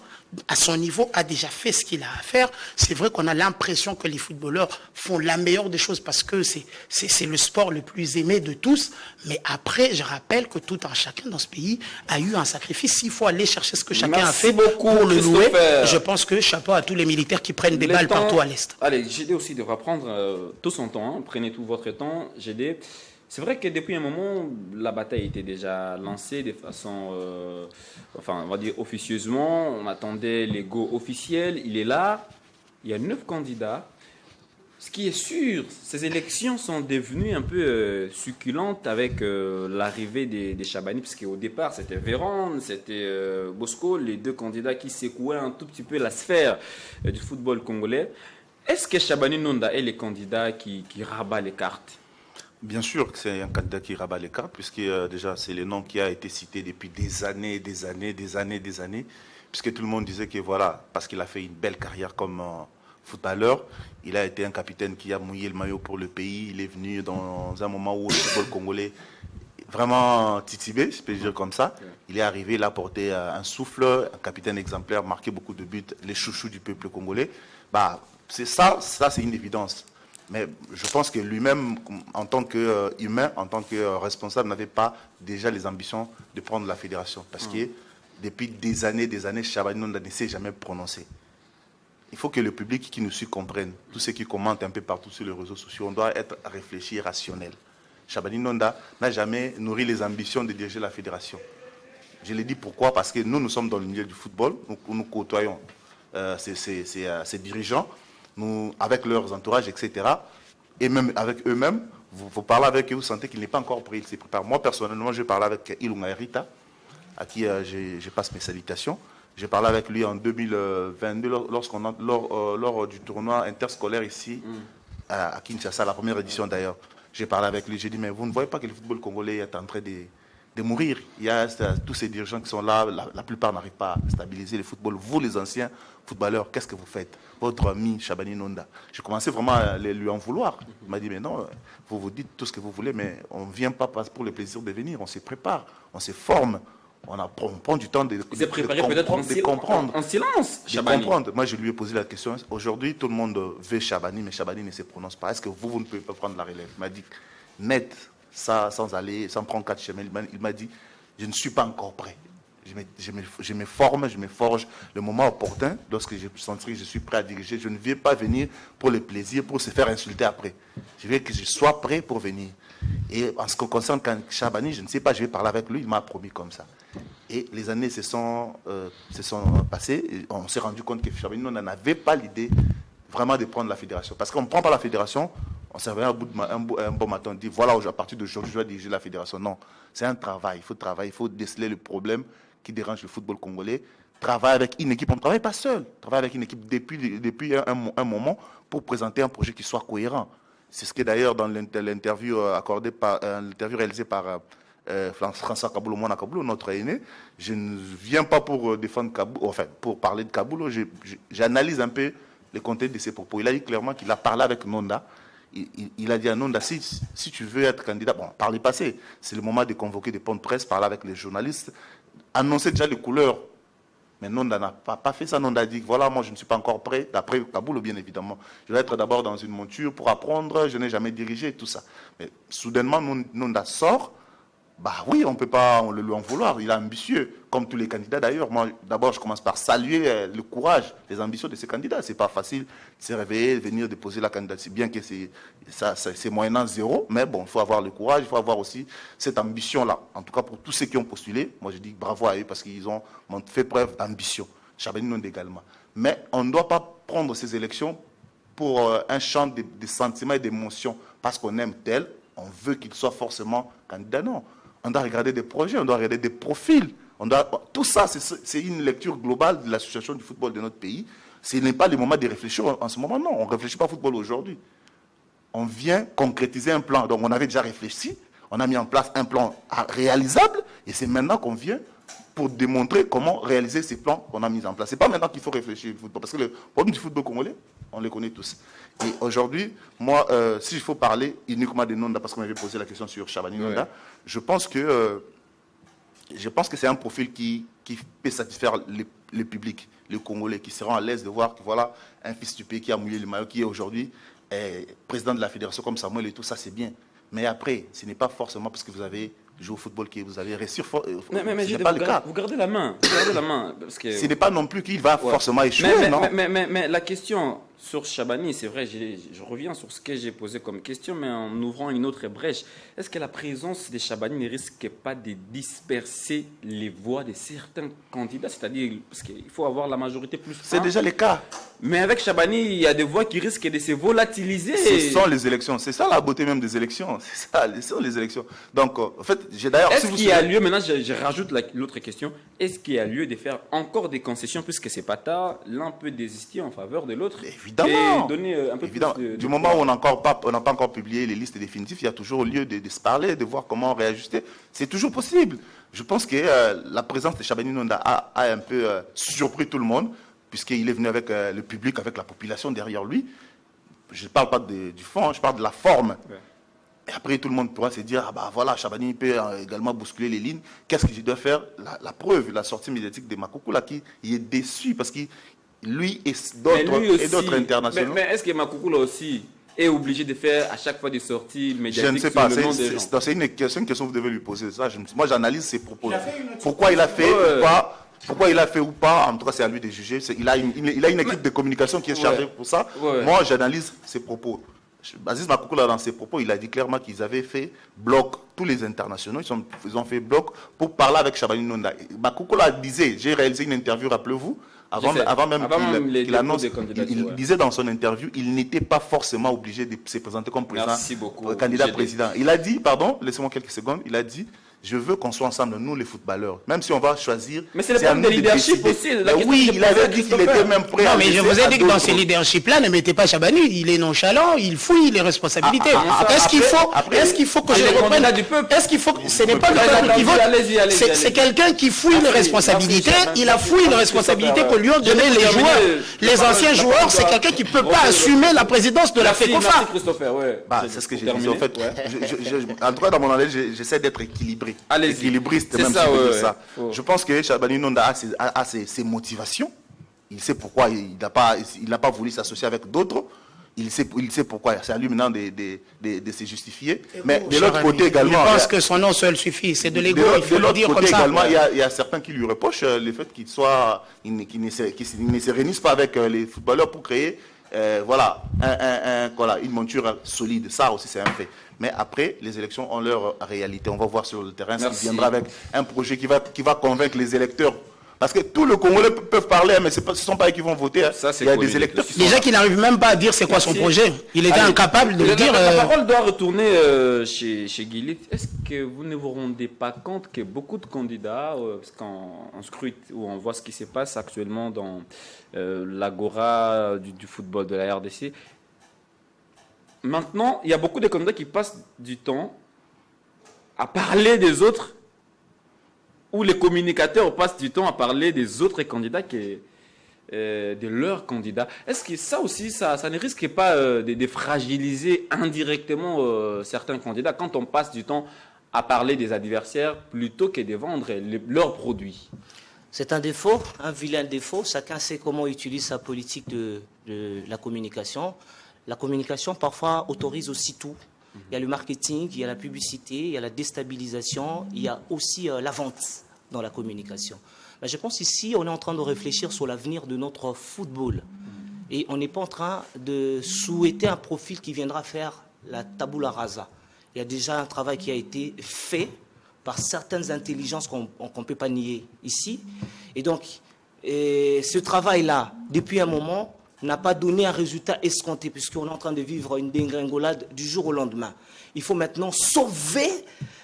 à son niveau a déjà fait ce qu'il a à faire. C'est vrai qu'on a l'impression que les footballeurs font la meilleure des choses parce que c'est le sport le plus aimé de tous. Mais après, je rappelle que tout un chacun dans ce pays a eu un sacrifice. S'il faut aller chercher ce que chacun a fait pour le louer, je pense que chapeau à tous les militaires qui prennent des balles partout à l'Est. Allez, GD aussi devra prendre tout son temps. Prenez tout votre temps, GD. C'est vrai que depuis un moment, la bataille était déjà lancée de façon, on va dire officieusement. On attendait les go officiels. Il est là. Il y a 9 candidats. Ce qui est sûr, ces élections sont devenues un peu succulentes avec l'arrivée des Chabani, parce qu'au départ, c'était Véron, c'était Bosco, les 2 candidats qui secouaient un tout petit peu la sphère du football congolais. Est-ce que Chabani Nonda est le candidat qui rabat les cartes? Bien sûr que c'est un candidat qui rabat les cartes, puisque déjà c'est le nom qui a été cité depuis des années, puisque tout le monde disait que voilà, parce qu'il a fait une belle carrière comme footballeur, il a été un capitaine qui a mouillé le maillot pour le pays, il est venu dans un moment où le football congolais vraiment titibé, je peux dire comme ça. Il est arrivé, il a apporté un souffle, un capitaine exemplaire, marqué beaucoup de buts, les chouchous du peuple congolais. Bah, c'est ça c'est une évidence. Mais je pense que lui-même, en tant qu'humain, en tant que responsable, n'avait pas déjà les ambitions de prendre la fédération. Parce que depuis des années, Chabani Nonda ne s'est jamais prononcé. Il faut que le public qui nous suit comprenne. Tous ceux qui commentent un peu partout sur les réseaux sociaux, on doit être réfléchi et rationnel. Chabani Nonda n'a jamais nourri les ambitions de diriger la fédération. Je l'ai dit pourquoi? Parce que nous sommes dans le milieu du football, nous côtoyons ces dirigeants, nous, avec leurs entourages, etc. Et même avec eux-mêmes, vous parlez avec eux, vous sentez qu'il n'est pas encore prêt, il se prépare. Moi, personnellement, je parlais avec Ilunga Erita, à qui je passe mes salutations. J'ai parlé avec lui en 2022, lors du tournoi interscolaire ici, à Kinshasa, la première édition d'ailleurs. J'ai parlé avec lui, j'ai dit, mais vous ne voyez pas que le football congolais est en train de mourir. Il y a tous ces dirigeants qui sont là, la plupart n'arrivent pas à stabiliser le football. Vous, les anciens footballeurs, qu'est-ce que vous faites? Votre ami Chabani Nonda. J'ai commencé vraiment à lui en vouloir. Il m'a dit, mais non, vous vous dites tout ce que vous voulez, mais on ne vient pas pour le plaisir de venir. On se prépare, on se forme. On prend du temps de comprendre. En silence, Chabani. Moi, je lui ai posé la question. Aujourd'hui, tout le monde veut Chabani, mais Chabani ne se prononce pas. Est-ce que vous ne pouvez pas prendre la relève? Il m'a dit, net, ça, sans prendre 4 chemins. Il m'a dit, je ne suis pas encore prêt. Je me forme, je me forge le moment opportun, lorsque je sentirai que je suis prêt à diriger. Je ne vais pas venir pour le plaisir, pour se faire insulter après. Je veux que je sois prêt pour venir. Et en ce qui concerne Chabani, je ne sais pas, je vais parler avec lui, il m'a promis comme ça. Et les années se sont passées, et on s'est rendu compte que Chabani n'avait pas l'idée vraiment de prendre la fédération. Parce qu'on ne prend pas la fédération, on s'est réveillé un bon matin, on dit voilà, à partir d'aujourd'hui, je vais diriger la fédération. Non, c'est un travail, il faut déceler le problème qui dérange le football congolais. Travailler avec une équipe, on ne travaille pas seul. Travailler avec une équipe depuis un moment pour présenter un projet qui soit cohérent. C'est ce que d'ailleurs dans l'interview réalisée par François Kaboulou, notre aîné, je ne viens pas pour défendre Kaboulou, enfin pour parler de Kaboulou, j'analyse un peu le contenu de ses propos. Il a dit clairement qu'il a parlé avec Nonda. Il a dit à Nonda, si tu veux être candidat, bon, par le passé, c'est le moment de convoquer des ponts de presse, parler avec les journalistes, annoncer déjà les couleurs. Mais Nonda n'a pas fait ça. Nonda a dit, voilà, moi je ne suis pas encore prêt, d'après Kaboulou bien évidemment. Je vais être d'abord dans une monture pour apprendre, je n'ai jamais dirigé, tout ça. Mais soudainement, Nonda sort. Bah oui, on ne peut pas lui en vouloir. Il est ambitieux, comme tous les candidats d'ailleurs. Moi, d'abord, je commence par saluer le courage, les ambitions de ces candidats. C'est pas facile de se réveiller, venir déposer la candidature. C'est bien que c'est moyennant zéro, mais bon, il faut avoir le courage, il faut avoir aussi cette ambition-là. En tout cas, pour tous ceux qui ont postulé, moi je dis bravo à eux parce qu'ils ont fait preuve d'ambition. Chabani Nonda également. Mais on ne doit pas prendre ces élections pour un champ de sentiments et d'émotions parce qu'on aime tel, on veut qu'il soit forcément candidat. Non. On doit regarder des projets, on doit regarder des profils. Tout ça, c'est une lecture globale de la situation du football de notre pays. Ce n'est pas le moment de réfléchir en ce moment, non. On ne réfléchit pas au football aujourd'hui. On vient concrétiser un plan. Donc on avait déjà réfléchi, on a mis en place un plan réalisable, et c'est maintenant qu'on vient pour démontrer comment réaliser ces plans qu'on a mis en place. Ce n'est pas maintenant qu'il faut réfléchir au football, parce que le problème du football congolais, on le connaît tous. Et aujourd'hui, moi, si il faut parler uniquement de Nonda, parce qu'on m'avait posé la question sur Chabani Nonda, ouais. je pense que c'est un profil qui peut satisfaire le public, les Congolais, qui seront à l'aise de voir que voilà, un fils du pays qui a mouillé le maillot, qui est aujourd'hui président de la fédération comme Samuel et tout ça, c'est bien. Mais après, ce n'est pas forcément parce que vous avez joué au football que vous avez réussi. Mais ce n'est pas le cas. Vous gardez la main. Parce que... Ce n'est pas non plus qu'il va forcément échouer. Mais la question sur Chabani, c'est vrai, je reviens sur ce que j'ai posé comme question, mais en ouvrant une autre brèche. Est-ce que la présence de Chabani ne risque pas de disperser les voix de certains candidats? C'est-à-dire, parce qu'il faut avoir la majorité plus. C'est déjà le cas. Mais avec Chabani, il y a des voix qui risquent de se volatiliser. Ce sont les élections. C'est ça la beauté même des élections. C'est ça, ce sont les élections. Donc, en fait, d'ailleurs... Est-ce qu'il y a lieu, maintenant je rajoute l'autre question, est-ce qu'il y a lieu de faire encore des concessions, puisque c'est pas tard, l'un peut désister en faveur de l'autre? Évidemment. Et donner un peu Évidemment. plus du moment où on n'a pas encore publié les listes définitives, il y a toujours lieu de se parler, de voir comment réajuster. C'est toujours possible. Je pense que la présence de Chabani Nonda a un peu surpris tout le monde, puisqu'il est venu avec le public, avec la population derrière lui. Je ne parle pas du fond, je parle de la forme. Ouais. Et après, tout le monde pourra se dire, ah bah voilà, Chabani peut également bousculer les lignes. Qu'est-ce que je dois faire? La preuve, la sortie médiatique de Makoukou, là, qui est déçu parce qu'il lui et d'autres internationaux. Mais est-ce que Makoukou, là aussi, est obligé de faire à chaque fois des sorties médiatiques? Je ne sais pas, c'est une question que vous devez lui poser. Ça, moi, j'analyse ses propos. Pourquoi il a fait ou pas? Pourquoi il a fait ou pas, en tout cas c'est à lui de juger. Il a une équipe de communication qui est chargée pour ça. Ouais. Moi j'analyse ses propos. Aziz Makoukou, dans ses propos, il a dit clairement qu'ils avaient fait bloc, tous les internationaux, ils ont fait bloc pour parler avec Chabani Nonda. Makoukou disait, j'ai réalisé une interview, rappelez-vous, avant même qu'il annonce, il disait dans son interview, il n'était pas forcément obligé de se présenter comme candidat président. Il a dit, laissez-moi quelques secondes, il a dit, je veux qu'on soit ensemble, nous les footballeurs. Même si on va choisir... Mais c'est le problème de leadership aussi. Oui, il avait dit qu'il était même prêt à... Non, mais je vous ai dit que dans ces leaderships-là, ne mettez pas Chabani. Il est nonchalant, il fouille les responsabilités. Est-ce qu'il faut que je reprenne... Est-ce qu'il faut... Ce n'est pas le peuple qui vote. C'est quelqu'un qui fouille les responsabilités. Il a fouillé les responsabilités que lui ont donné les joueurs. Les anciens joueurs, c'est quelqu'un qui ne peut pas assumer la présidence de la FECOFA. C'est ce que j'ai dit. En fait, en tout cas, dans mon analyse, j'essaie d'être équilibré. Équilibriste, même si je dis ça. Je pense que Chabani Nonda a ses motivations. Il sait pourquoi il n'a pas voulu s'associer avec d'autres. Il sait pourquoi. C'est à lui maintenant de se justifier. Mais de l'autre côté également... Je pense que son nom seul suffit. C'est de l'ego, il faut le dire comme ça. Également, il y a certains qui lui reprochent le fait qu'il ne se réunisse pas avec les footballeurs pour créer une monture solide. Ça aussi, c'est un fait. Mais après, les élections ont leur réalité. On va voir sur le terrain s'il viendra avec un projet qui va convaincre les électeurs. Parce que tous les Congolais peuvent parler, mais ce ne sont pas eux qui vont voter. Hein. Il y a des électeurs qui sont... Déjà qu'il n'arrive même pas à dire c'est quoi son projet. Il était incapable de le dire. La parole doit retourner chez Guillet. Est-ce que vous ne vous rendez pas compte que beaucoup de candidats, parce qu'on scrute ou on voit ce qui se passe actuellement dans l'agora du football de la RDC, maintenant, il y a beaucoup de candidats qui passent du temps à parler des autres, où les communicateurs passent du temps à parler des autres candidats que de leurs candidats. Est-ce que ça aussi, ça ne risque pas de fragiliser indirectement certains candidats quand on passe du temps à parler des adversaires plutôt que de vendre leurs produits? C'est un défaut, un vilain défaut. Chacun sait comment utiliser sa politique de la communication. La communication, parfois, autorise aussi tout. Il y a le marketing, il y a la publicité, il y a la déstabilisation, il y a aussi la vente dans la communication. Mais je pense ici, on est en train de réfléchir sur l'avenir de notre football. Et on n'est pas en train de souhaiter un profil qui viendra faire la tabula rasa. Il y a déjà un travail qui a été fait par certaines intelligences qu'on ne peut pas nier ici. Et donc, ce travail-là, depuis un moment, n'a pas donné un résultat escompté, puisqu'on est en train de vivre une dégringolade du jour au lendemain. Il faut maintenant sauver,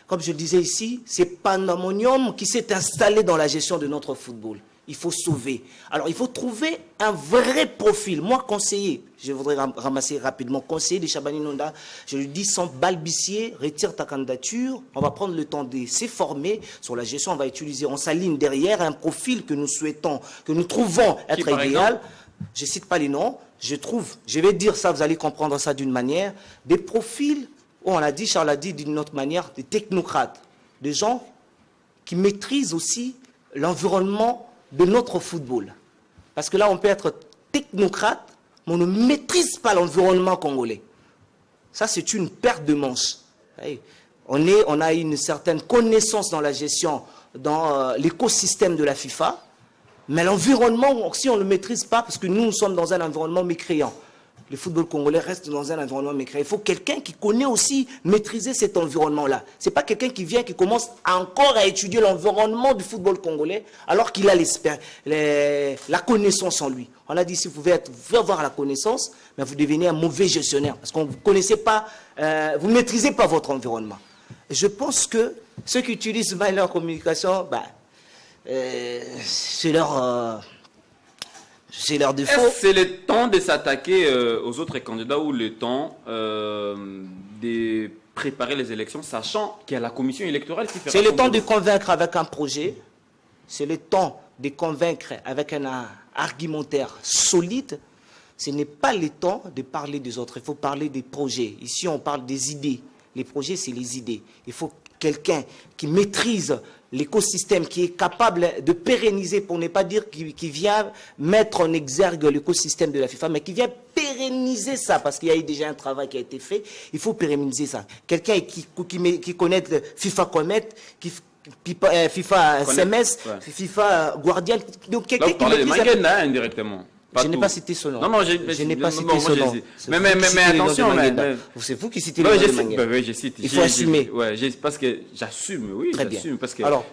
comme je le disais ici, ces pandémonium qui s'est installé dans la gestion de notre football. Il faut sauver. Alors, il faut trouver un vrai profil. Moi, conseiller, je voudrais ramasser rapidement, conseiller de Chabani Nonda, je lui dis sans balbutier, retire ta candidature, on va prendre le temps de se former sur la gestion, on s'aligne derrière un profil que nous souhaitons, que nous trouvons être idéal. Je ne cite pas les noms, je vais dire ça, vous allez comprendre ça d'une manière, des profils, Charles a dit d'une autre manière, des technocrates, des gens qui maîtrisent aussi l'environnement de notre football. Parce que là, on peut être technocrate, mais on ne maîtrise pas l'environnement congolais. Ça, c'est une perte de manche. On a une certaine connaissance dans la gestion, dans l'écosystème de la FIFA, mais l'environnement, si on ne le maîtrise pas, parce que nous sommes dans un environnement mécréant, le football congolais reste dans un environnement mécréant. Il faut quelqu'un qui connaît aussi maîtriser cet environnement-là. Ce n'est pas quelqu'un qui vient, qui commence encore à étudier l'environnement du football congolais, alors qu'il a la connaissance en lui. On a dit, si vous pouvez avoir la connaissance, mais vous devenez un mauvais gestionnaire, parce que vous ne maîtrisez pas votre environnement. Et je pense que Ceux qui utilisent mal leur communication, c'est leur défaut. Est-ce que c'est le temps de s'attaquer aux autres candidats ou le temps de préparer les élections, sachant qu'il y a la commission électorale qui fait... C'est le temps de convaincre avec un projet, c'est le temps de convaincre avec un argumentaire solide. Ce n'est pas le temps de parler des autres, il faut parler des projets. Ici, on parle des idées. Les projets, c'est les idées. Il faut quelqu'un qui maîtrise l'écosystème, qui est capable de pérenniser, pour ne pas dire qui vient mettre en exergue l'écosystème de la FIFA, mais qui vient pérenniser ça, parce qu'il y a eu déjà un travail qui a été fait. Il faut pérenniser ça. Quelqu'un qui connaît FIFA Comet, FIFA SMS, FIFA Guardian. Donc quelqu'un qui maîtrise... Mangena indirectement. Je n'ai pas cité son nom. Non, je n'ai pas cité son nom. Mais attention, c'est vous qui citez le nom de Mangena. Oui, je cite. Il faut assumer. Parce que j'assume, oui, j'assume. Parce que alors,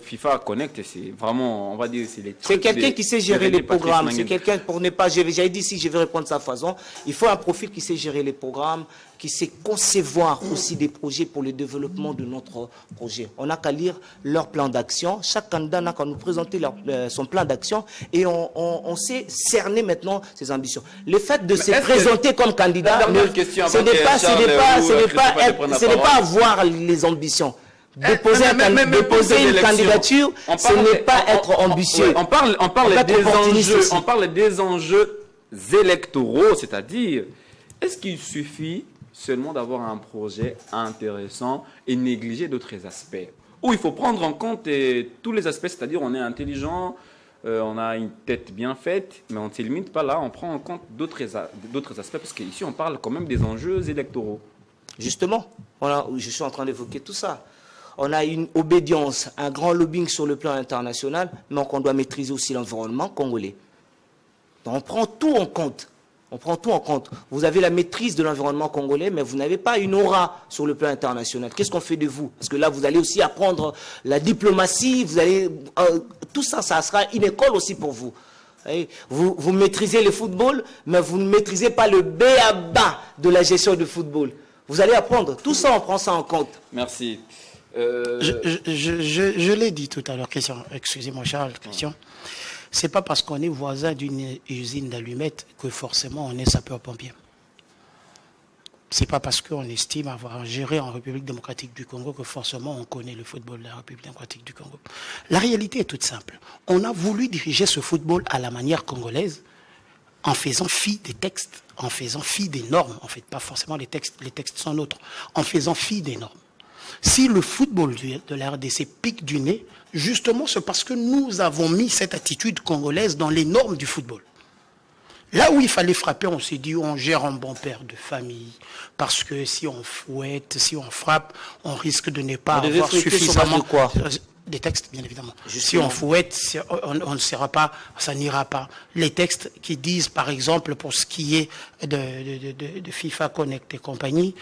FIFA Connect, c'est vraiment, on va dire, c'est les trucs. C'est quelqu'un qui sait gérer les programmes. C'est quelqu'un, pour ne pas... J'avais dit, si je vais répondre sa façon, il faut un profil qui sait gérer les programmes, qui sait concevoir aussi des projets pour le développement de notre projet. On n'a qu'à lire leur plan d'action. Chaque candidat n'a qu'à nous présenter son plan d'action et on sait cerner maintenant ses ambitions. Le fait de se présenter comme candidat, ce n'est pas avoir les ambitions. Déposer une candidature, ce n'est pas être ambitieux. On parle des enjeux électoraux, c'est-à-dire, est-ce qu'il suffit seulement d'avoir un projet intéressant et négliger d'autres aspects? Ou il faut prendre en compte tous les aspects, c'est-à-dire on est intelligent, on a une tête bien faite, mais on ne se limite pas là, on prend en compte d'autres aspects, parce qu'ici on parle quand même des enjeux électoraux. Justement, voilà, je suis en train d'évoquer tout ça. On a une obédience, un grand lobbying sur le plan international, donc on doit maîtriser aussi l'environnement congolais. Donc on prend tout en compte. On prend tout en compte. Vous avez la maîtrise de l'environnement congolais, mais vous n'avez pas une aura sur le plan international. Qu'est-ce qu'on fait de vous? Parce que là, vous allez aussi apprendre la diplomatie, vous allez, tout ça, ça sera une école aussi pour vous. Vous maîtrisez le football, mais vous ne maîtrisez pas le B à bas de la gestion du football. Vous allez apprendre. Tout ça, on prend ça en compte. Merci. Je l'ai dit tout à l'heure, Christian. Excusez-moi, Charles, Christian. C'est pas parce qu'on est voisin d'une usine d'allumettes que forcément on est sapeur-pompier. C'est pas parce qu'on estime avoir géré en République démocratique du Congo que forcément on connaît le football de la République démocratique du Congo. La réalité est toute simple. On a voulu diriger ce football à la manière congolaise en faisant fi des textes, en faisant fi des normes. En fait, pas forcément les textes sont nôtres. En faisant fi des normes. Si le football de la RDC pique du nez, justement, c'est parce que nous avons mis cette attitude congolaise dans les normes du football. Là où il fallait frapper, on s'est dit, on gère un bon père de famille. Parce que si on fouette, si on frappe, on risque de ne pas avoir suffisamment... quoi? Des textes, bien évidemment. Justement. Si on fouette, on ne sera pas, ça n'ira pas. Les textes qui disent, par exemple, pour ce qui est de FIFA Connect et compagnie,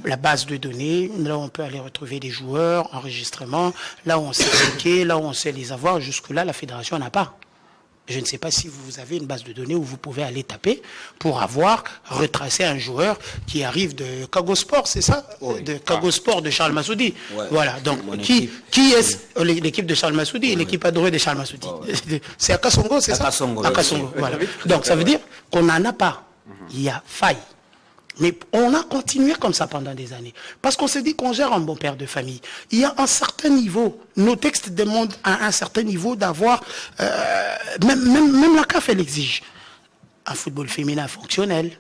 la base de données, là on peut aller retrouver des joueurs, enregistrements, là où on sait cliquer, là où on sait les avoir, jusque-là la fédération n'a pas. Je ne sais pas si vous avez une base de données où vous pouvez aller taper pour avoir retracé un joueur qui arrive de Kagosport, c'est ça? Oui. De Kagosport de Charles Massoudi. Ouais. Voilà. Donc, qui est l'équipe de Charles Massoudi? Oui. L'équipe adorée de Charles Massoudi. Ouais. C'est Akasongo, c'est ça? Akasongo. Voilà. Donc, ça veut dire qu'on n'en a pas. Il y a faille. Mais on a continué comme ça pendant des années. Parce qu'on s'est dit qu'on gère un bon père de famille. Il y a un certain niveau. Nos textes demandent à un certain niveau d'avoir... même la CAF, elle exige. Un football féminin fonctionnel,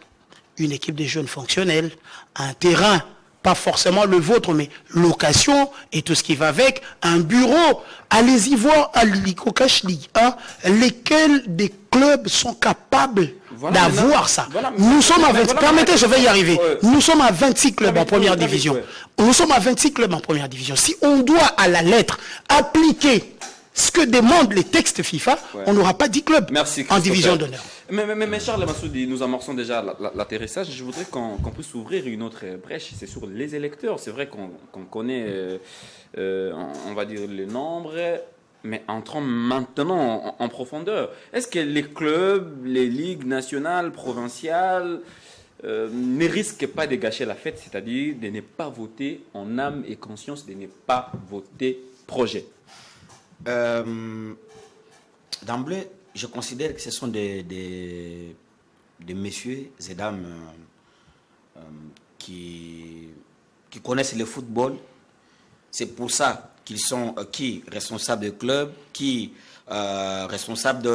une équipe de jeunes fonctionnelle, un terrain, pas forcément le vôtre, mais location et tout ce qui va avec, un bureau. Allez-y voir à l'Ikokash Ligue 1, lesquels des clubs sont capables d'avoir ça. Voilà, nous sommes à 20, permettez, je vais y arriver. Nous sommes à 26 clubs en première division. Nous sommes à 26 clubs en première division. Si on doit à la lettre appliquer ce que demandent les textes FIFA, on n'aura pas 10 clubs en division d'honneur. Mais Charles Massoudi, nous amorçons déjà l'atterrissage. Je voudrais qu'on puisse ouvrir une autre brèche. C'est sur les électeurs. C'est vrai qu'on connaît, on va dire, les nombres. Mais entrons maintenant en profondeur. Est-ce que les clubs, les ligues nationales, provinciales, ne risquent pas de gâcher la fête, c'est-à-dire de ne pas voter en âme et conscience, de ne pas voter projet? D'emblée, je considère que ce sont des messieurs et dames qui connaissent le football. C'est pour ça qu'ils sont responsables de clubs, responsables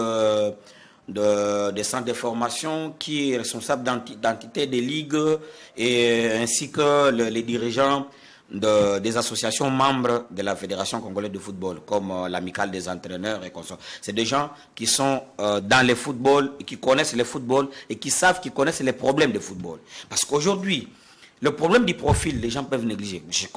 des centres de formation, qui est responsable d'entités des ligues, et ainsi que les dirigeants des associations membres de la Fédération congolaise de football, comme l'amicale des entraîneurs et consorts. C'est des gens qui sont dans le football, qui connaissent le football et qui connaissent les problèmes du football. Parce qu'aujourd'hui, le problème du profil, les gens peuvent négliger. Je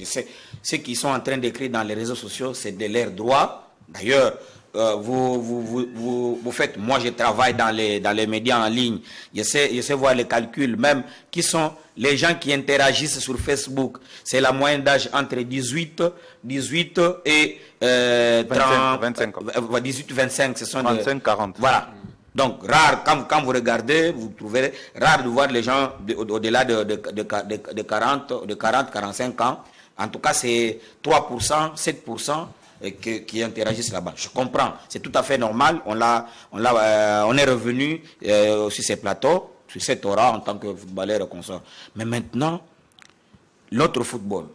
sais, ceux qui sont en train d'écrire dans les réseaux sociaux, c'est de leur droit. D'ailleurs, vous faites, moi je travaille dans les médias en ligne, je sais voir les calculs, même qui sont les gens qui interagissent sur Facebook. C'est la moyenne d'âge entre 18 et 25 ans. 18-25, ce sont 25-40. Voilà. Donc, rare, quand vous regardez, vous trouverez rare de voir les gens au-delà de 40-45 ans. En tout cas, c'est 3%, 7% qui interagissent là-bas. Je comprends, c'est tout à fait normal. On est revenu sur ces plateaux, sur cette aura en tant que footballeur et consort. Mais maintenant, l'autre football,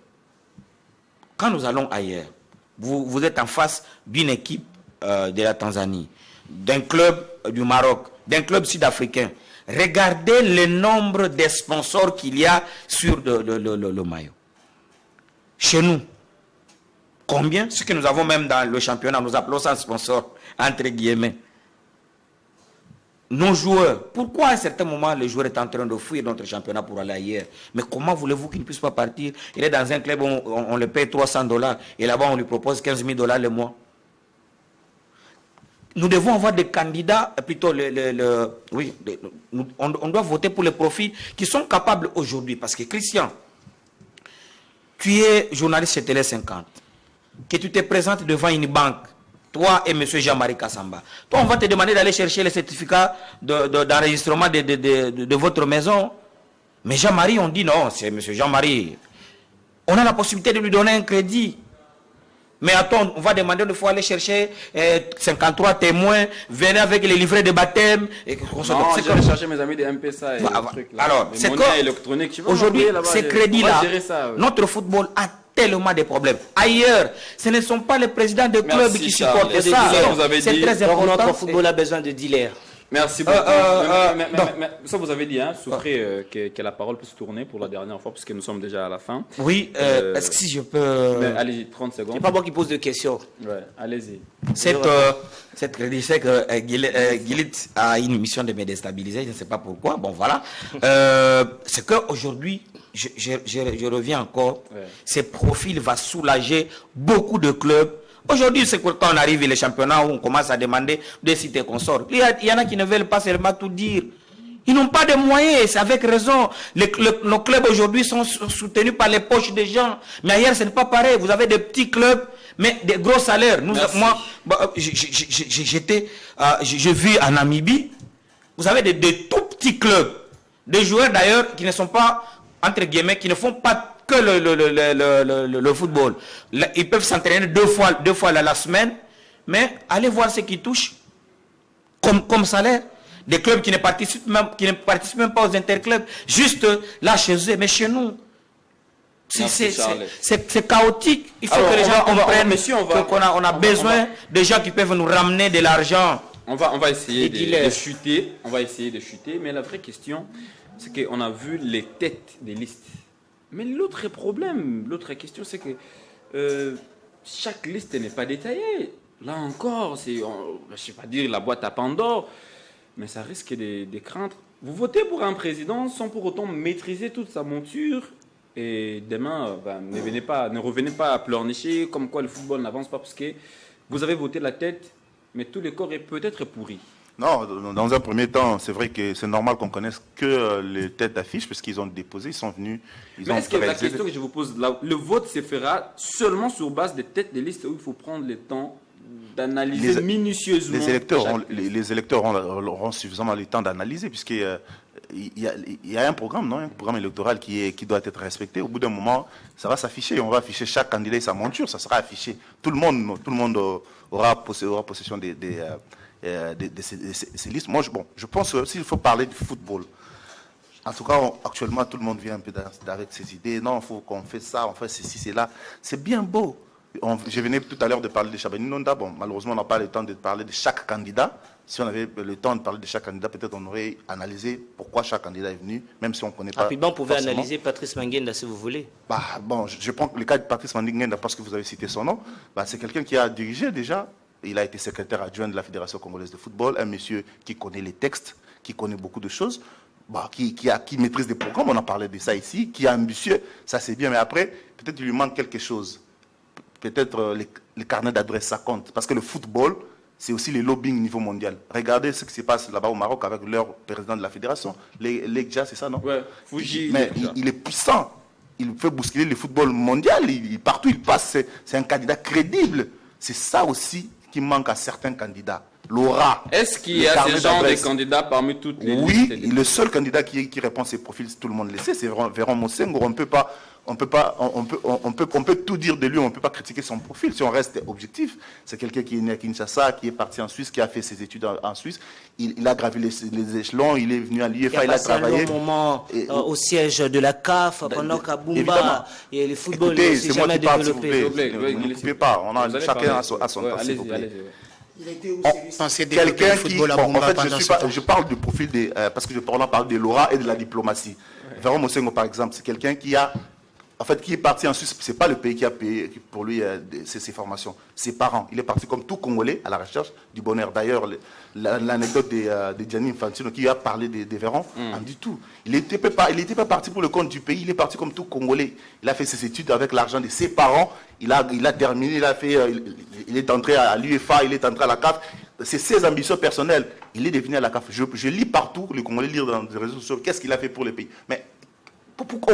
quand nous allons ailleurs, vous êtes en face d'une équipe de la Tanzanie, d'un club du Maroc, d'un club sud-africain. Regardez le nombre de sponsors qu'il y a sur le maillot. Chez nous, combien? Ce que nous avons même dans le championnat, nous appelons ça sponsor, entre guillemets. Nos joueurs, pourquoi à un certain moment le joueur est en train de fuir notre championnat pour aller ailleurs? Mais comment voulez-vous qu'il ne puisse pas partir? Il est dans un club où on le paye $300 et là-bas on lui propose $15 000 le mois. Nous devons avoir des candidats, plutôt on doit voter pour les profils qui sont capables aujourd'hui. Parce que Christian, tu es journaliste chez Télé 50, que tu te présentes devant une banque, toi et M. Jean-Marie Kassamba. Toi, on va te demander d'aller chercher les certificats d'enregistrement de votre maison. Mais Jean-Marie, on dit non, c'est M. Jean-Marie. On a la possibilité de lui donner un crédit. Mais attends, on va demander une fois aller chercher 53 témoins, venez avec les livrets de baptême. Non, je vais chercher mes amis de MPSA et trucs là. Alors, c'est que aujourd'hui, ces crédits-là, notre football a tellement de problèmes. Ailleurs, ce ne sont pas les présidents de clubs qui supportent ça. C'est très important. Notre football a besoin de dealers. Merci beaucoup. Ça, vous avez dit, hein, souffrez que la parole puisse tourner pour la dernière fois, puisque nous sommes déjà à la fin. Oui, est-ce que si je peux... Allez-y, 30 secondes. C'est pas moi qui pose de questions. Ouais, allez-y. Cette crédit, c'est que Gilit a une mission de me déstabiliser, je ne sais pas pourquoi. Bon, voilà. C'est qu'aujourd'hui, je reviens encore, ce profil va soulager beaucoup de clubs. Aujourd'hui, c'est quand on arrive les championnats où on commence à demander des cités consorts. Il y en a qui ne veulent pas seulement tout dire. Ils n'ont pas de moyens, c'est avec raison. Nos clubs aujourd'hui sont soutenus par les poches des gens. Mais ailleurs, ce n'est pas pareil. Vous avez des petits clubs, mais des gros salaires. Moi, j'ai vu en Namibie, vous avez des tout petits clubs. Des joueurs d'ailleurs qui ne sont pas, entre guillemets, qui ne font pas que le football. Ils peuvent s'entraîner deux fois la semaine, mais allez voir ce qu'ils touchent comme salaire. Des clubs qui ne participent même pas aux interclubs, juste là chez eux, mais chez nous. C'est chaotique. Il faut que les gens comprennent qu'on a besoin de gens qui peuvent nous ramener de l'argent. On va essayer de chuter. On va essayer de chuter, mais la vraie question, c'est qu'on a vu les têtes des listes. Mais l'autre problème, l'autre question, c'est que chaque liste n'est pas détaillée. Là encore, je ne sais pas dire la boîte à Pandore, mais ça risque de craindre. Vous votez pour un président sans pour autant maîtriser toute sa monture. Et demain, ne revenez pas à pleurnicher comme quoi le football n'avance pas parce que vous avez voté la tête, mais tout le corps est peut-être pourri. Non, dans un premier temps, c'est vrai que c'est normal qu'on connaisse que les têtes d'affiche parce qu'ils ont déposé, ils sont venus. Mais est-ce que la question que je vous pose, le vote se fera seulement sur base des têtes des listes où il faut prendre le temps d'analyser minutieusement. Les électeurs auront suffisamment le temps d'analyser, puisqu'il y a un programme, non, un programme électoral qui doit être respecté. Au bout d'un moment, ça va s'afficher. On va afficher chaque candidat et sa monture. Ça sera affiché. Tout le monde aura possession de ces listes. Moi, je pense s'il faut parler du football. En tout cas, actuellement, tout le monde vient un peu avec ses idées. Non, il faut qu'on fasse ça, on fait ceci, c'est là. C'est bien beau. Je venais tout à l'heure de parler de Chabani Nonda. Bon, malheureusement, on n'a pas le temps de parler de chaque candidat. Si on avait le temps de parler de chaque candidat, peut-être on aurait analysé pourquoi chaque candidat est venu, même si on ne connaît pas. Rapidement, on pouvait analyser Patrice Mangenda si vous voulez. Bon, je prends le cas de Patrice Mangenda parce que vous avez cité son nom. C'est quelqu'un qui a dirigé déjà. Il a été secrétaire adjoint de la Fédération congolaise de football, un monsieur qui connaît les textes, qui connaît beaucoup de choses. Qui maîtrise des programmes, on a parlé de ça ici, qui est ambitieux, ça c'est bien, mais après, peut-être il lui manque quelque chose. Peut-être les carnets d'adresse, ça compte. Parce que le football, c'est aussi le lobbying au niveau mondial. Regardez ce qui se passe là-bas au Maroc avec leur président de la fédération. L'Egja, c'est ça, non? Ouais, Fouji. Mais il est puissant. Il fait bousculer le football mondial. Partout il passe, c'est un candidat crédible. C'est ça aussi qui manque à certains candidats. L'aura. Est-ce qu'il y a ce genre de candidats parmi toutes les listes? Oui, le seul candidat qui répond à ces profils, tout le monde le sait, c'est Véran Mosengo. On peut tout dire de lui, on ne peut pas critiquer son profil si on reste objectif. C'est quelqu'un qui est né à Kinshasa, qui est parti en Suisse, qui a fait ses études en Suisse. Il a gravi les échelons, il est venu à l'UEFA, il a travaillé. Il a passé un long moment au siège de la CAF, pendant qu'Abumba et le football ne s'est jamais développé. Ne coupez pas, chacun a son temps, s'il vous plaît. Il a été aussi quelqu'un qui, en fait, je parle du profil parce que je parle de l'aura et de la diplomatie. Véran Mosengo, par exemple, c'est quelqu'un qui est parti en Suisse. C'est pas le pays qui a payé pour lui ses formations. Ses parents. Il est parti comme tout Congolais à la recherche du bonheur. D'ailleurs, l'anecdote de Gianni Infantino qui a parlé de Véran, en dit tout. Il n'était pas parti pour le compte du pays. Il est parti comme tout Congolais. Il a fait ses études avec l'argent de ses parents. Il a terminé. Il est entré à l'UEFA. Il est entré à la CAF. C'est ses ambitions personnelles. Il est devenu à la CAF. Je lis partout les Congolais lire dans les réseaux sociaux. Qu'est-ce qu'il a fait pour le pays? Mais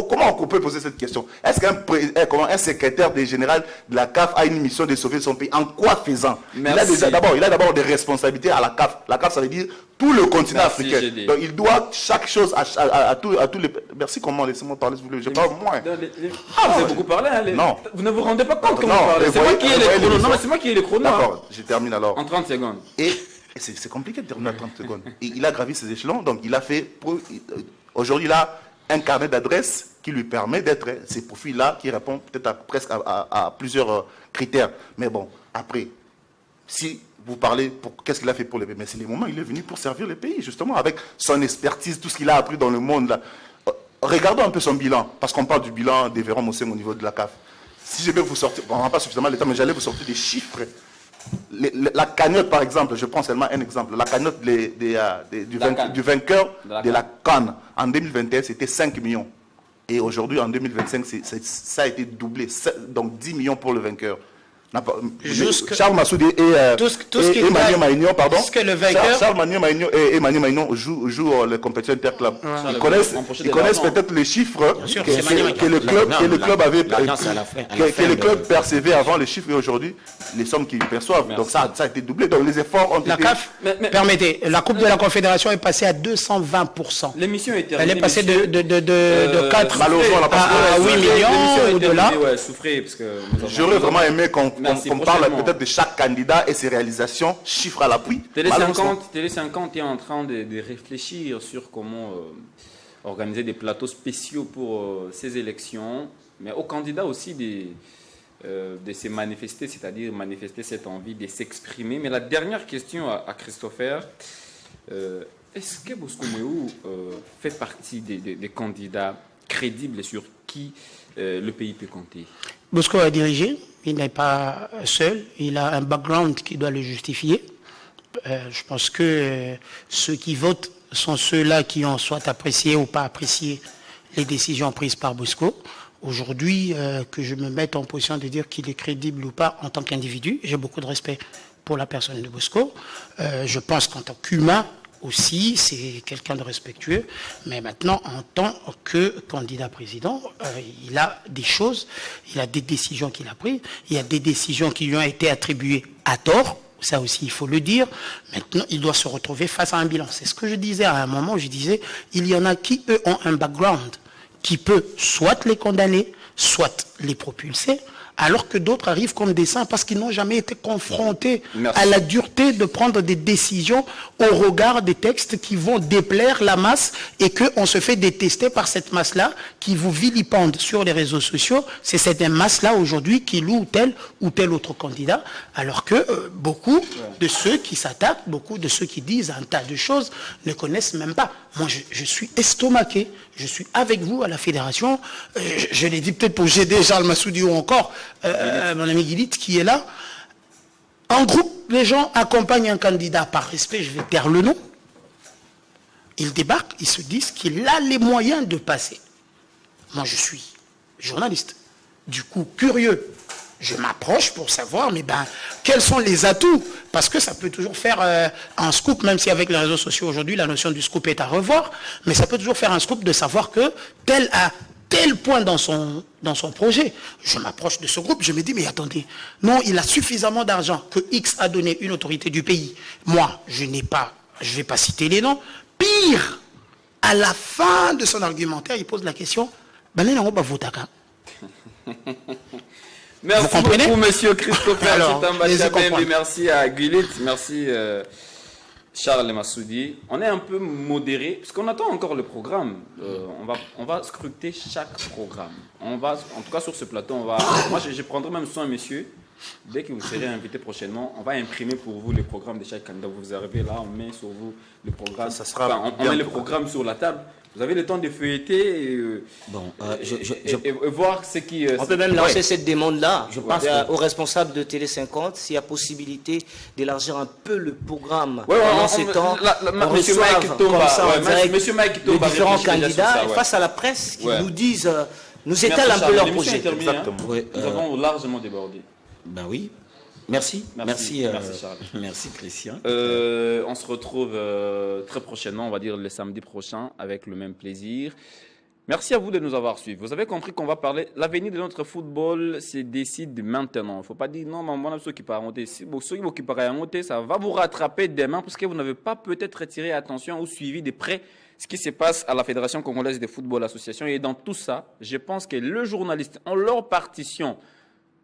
comment on peut poser cette question? Est-ce qu'un secrétaire général de la CAF a une mission de sauver son pays? En quoi faisant? Il a d'abord des responsabilités à la CAF. La CAF, ça veut dire tout le continent africain. Donc il doit chaque chose à tous les... Merci, comment? Laissez-moi parler, s'il vous plaît. Je parle moins. Vous avez beaucoup parlé. Non. Vous ne vous rendez pas compte comment vous parlez. C'est moi qui ai les chronos. Non, mais c'est moi qui ai les chronos. D'accord, je termine alors. En 30 secondes. Et c'est compliqué de terminer en 30 secondes. Et il a gravi ses échelons, donc il a fait... Aujourd'hui, il a un carnet d'adresses qui lui permet d'être ces profils-là, qui répondent peut-être presque à plusieurs critères. Mais bon, après, si vous parlez, qu'est-ce qu'il a fait pour le pays? Mais c'est le moment, il est venu pour servir le pays, justement, avec son expertise, tout ce qu'il a appris dans le monde. Là. Regardons un peu son bilan, parce qu'on parle du bilan des Véran Mosengo au niveau de la CAF. Si je vais vous sortir, on n'a pas suffisamment le temps, mais j'allais vous sortir des chiffres. La cagnotte, par exemple, je prends seulement un exemple. La cagnotte du vainqueur de la CAN en 2021, c'était 5 millions. Et aujourd'hui, en 2025, ça a été doublé. Donc 10 millions pour le vainqueur. Charles Massoudi et Emmanuel Maignan, pardon. Charles Maignan et Emmanuel Maignan jouent les compétitions interclubs. Ils connaissent peut-être les chiffres que le club avait, que le club percevait avant les chiffres et aujourd'hui les sommes qu'ils perçoivent. Donc ça a été doublé. Donc les efforts ont été. La CAF, permettez, la Coupe de la Confédération est passée à 220%. L'émission est terminée. Elle est passée de 4 à 8 millions au-delà. J'aurais vraiment aimé qu'on parle peut-être de chaque candidat et ses réalisations, chiffres à l'appui. Télé 50 est en train de réfléchir sur comment organiser des plateaux spéciaux pour ces élections, mais aux candidats aussi de se manifester, c'est-à-dire manifester cette envie de s'exprimer. Mais la dernière question à Christopher, est-ce que Bosco Mwewu fait partie des candidats crédibles sur qui le pays peut compter? Bosco a dirigé, il n'est pas seul, il a un background qui doit le justifier. Je pense que ceux qui votent sont ceux-là qui ont soit apprécié ou pas apprécié les décisions prises par Bosco. Aujourd'hui, que je me mette en position de dire qu'il est crédible ou pas en tant qu'individu, j'ai beaucoup de respect pour la personne de Bosco. Je pense qu'en tant qu'humain, aussi, c'est quelqu'un de respectueux, mais maintenant, en tant que candidat président, il a des choses, il a des décisions qu'il a prises, il y a des décisions qui lui ont été attribuées à tort, ça aussi il faut le dire. Maintenant, il doit se retrouver face à un bilan. C'est ce que je disais à un moment, je disais, il y en a qui, eux, ont un background qui peut soit les condamner, soit les propulser, alors que d'autres arrivent comme des saints parce qu'ils n'ont jamais été confrontés à la dureté de prendre des décisions au regard des textes qui vont déplaire la masse et qu'on se fait détester par cette masse-là qui vous vilipende sur les réseaux sociaux. C'est cette masse-là aujourd'hui qui loue tel ou tel autre candidat, alors que beaucoup de ceux qui s'attaquent, beaucoup de ceux qui disent un tas de choses ne connaissent même pas. Moi, je suis estomaqué, je suis avec vous à la fédération, je l'ai dit peut-être pour GD Charles Massoudi ou encore mon ami Guilit qui est là. En groupe, les gens accompagnent un candidat par respect, je vais taire le nom. Ils débarquent, ils se disent qu'il a les moyens de passer. Moi, je suis journaliste, du coup curieux. Je m'approche pour savoir, mais quels sont les atouts? Parce que ça peut toujours faire un scoop, même si avec les réseaux sociaux aujourd'hui, la notion du scoop est à revoir, mais ça peut toujours faire un scoop de savoir que tel a tel point dans son projet. Je m'approche de ce groupe, je me dis, mais attendez, non, il a suffisamment d'argent que X a donné une autorité du pays. Moi, je ne vais pas citer les noms. Pire, à la fin de son argumentaire, il pose la question, merci beaucoup, monsieur Christopher Chitamba-Chabembe. Merci à Guilit, merci Charles Massoudi. On est un peu modéré, parce qu'on attend encore le programme. On va scruter chaque programme. En tout cas, sur ce plateau, moi, je prendrai même soin, monsieur. Dès que vous serez invité prochainement, on va imprimer pour vous le programme de chaque candidat. Vous arrivez là, on met sur vous le programme. On met le programme sur la table. Vous avez le temps de feuilleter et voir ce qui... on peut même lancer cette demande-là. Je pense aux responsables de Télé 50, s'il y a possibilité d'élargir un peu le programme pendant ces temps. On reçoive comme ça en direct les différents candidats face à la presse qui nous disent, nous étalent un peu leur projet. Exactement. Nous avons largement débordé. Ben oui. Merci Charles. Merci Christian. On se retrouve très prochainement, on va dire le samedi prochain, avec le même plaisir. Merci à vous de nous avoir suivis. Vous avez compris qu'on va parler l'avenir de notre football se décide maintenant. Il ne faut pas dire non, mais ceux qui partent monter. Si ceux qui partent monter, ça va vous rattraper demain parce que vous n'avez pas peut-être retiré attention ou suivi de près ce qui se passe à la Fédération congolaise de football association. Et dans tout ça, je pense que les journalistes ont leur partition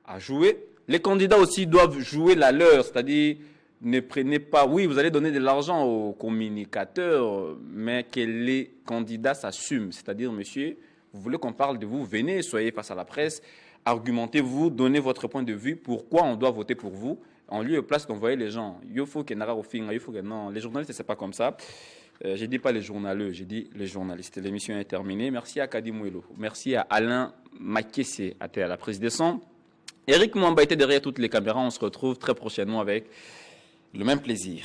à jouer. Les candidats aussi doivent jouer la leur, c'est-à-dire ne prenez pas, oui, vous allez donner de l'argent aux communicateurs, mais que les candidats s'assument. C'est-à-dire, monsieur, vous voulez qu'on parle de vous, venez, soyez face à la presse, argumentez-vous, donnez votre point de vue, pourquoi on doit voter pour vous, en lieu et place d'envoyer les gens. Il faut que non, les journalistes, c'est pas comme ça. Je ne dis pas les journaleux, je dis les journalistes. L'émission est terminée. Merci à Kadi Mouelo, merci à Alain Makesse à la prise de son. Eric Mwamba était derrière toutes les caméras. On se retrouve très prochainement avec le même plaisir.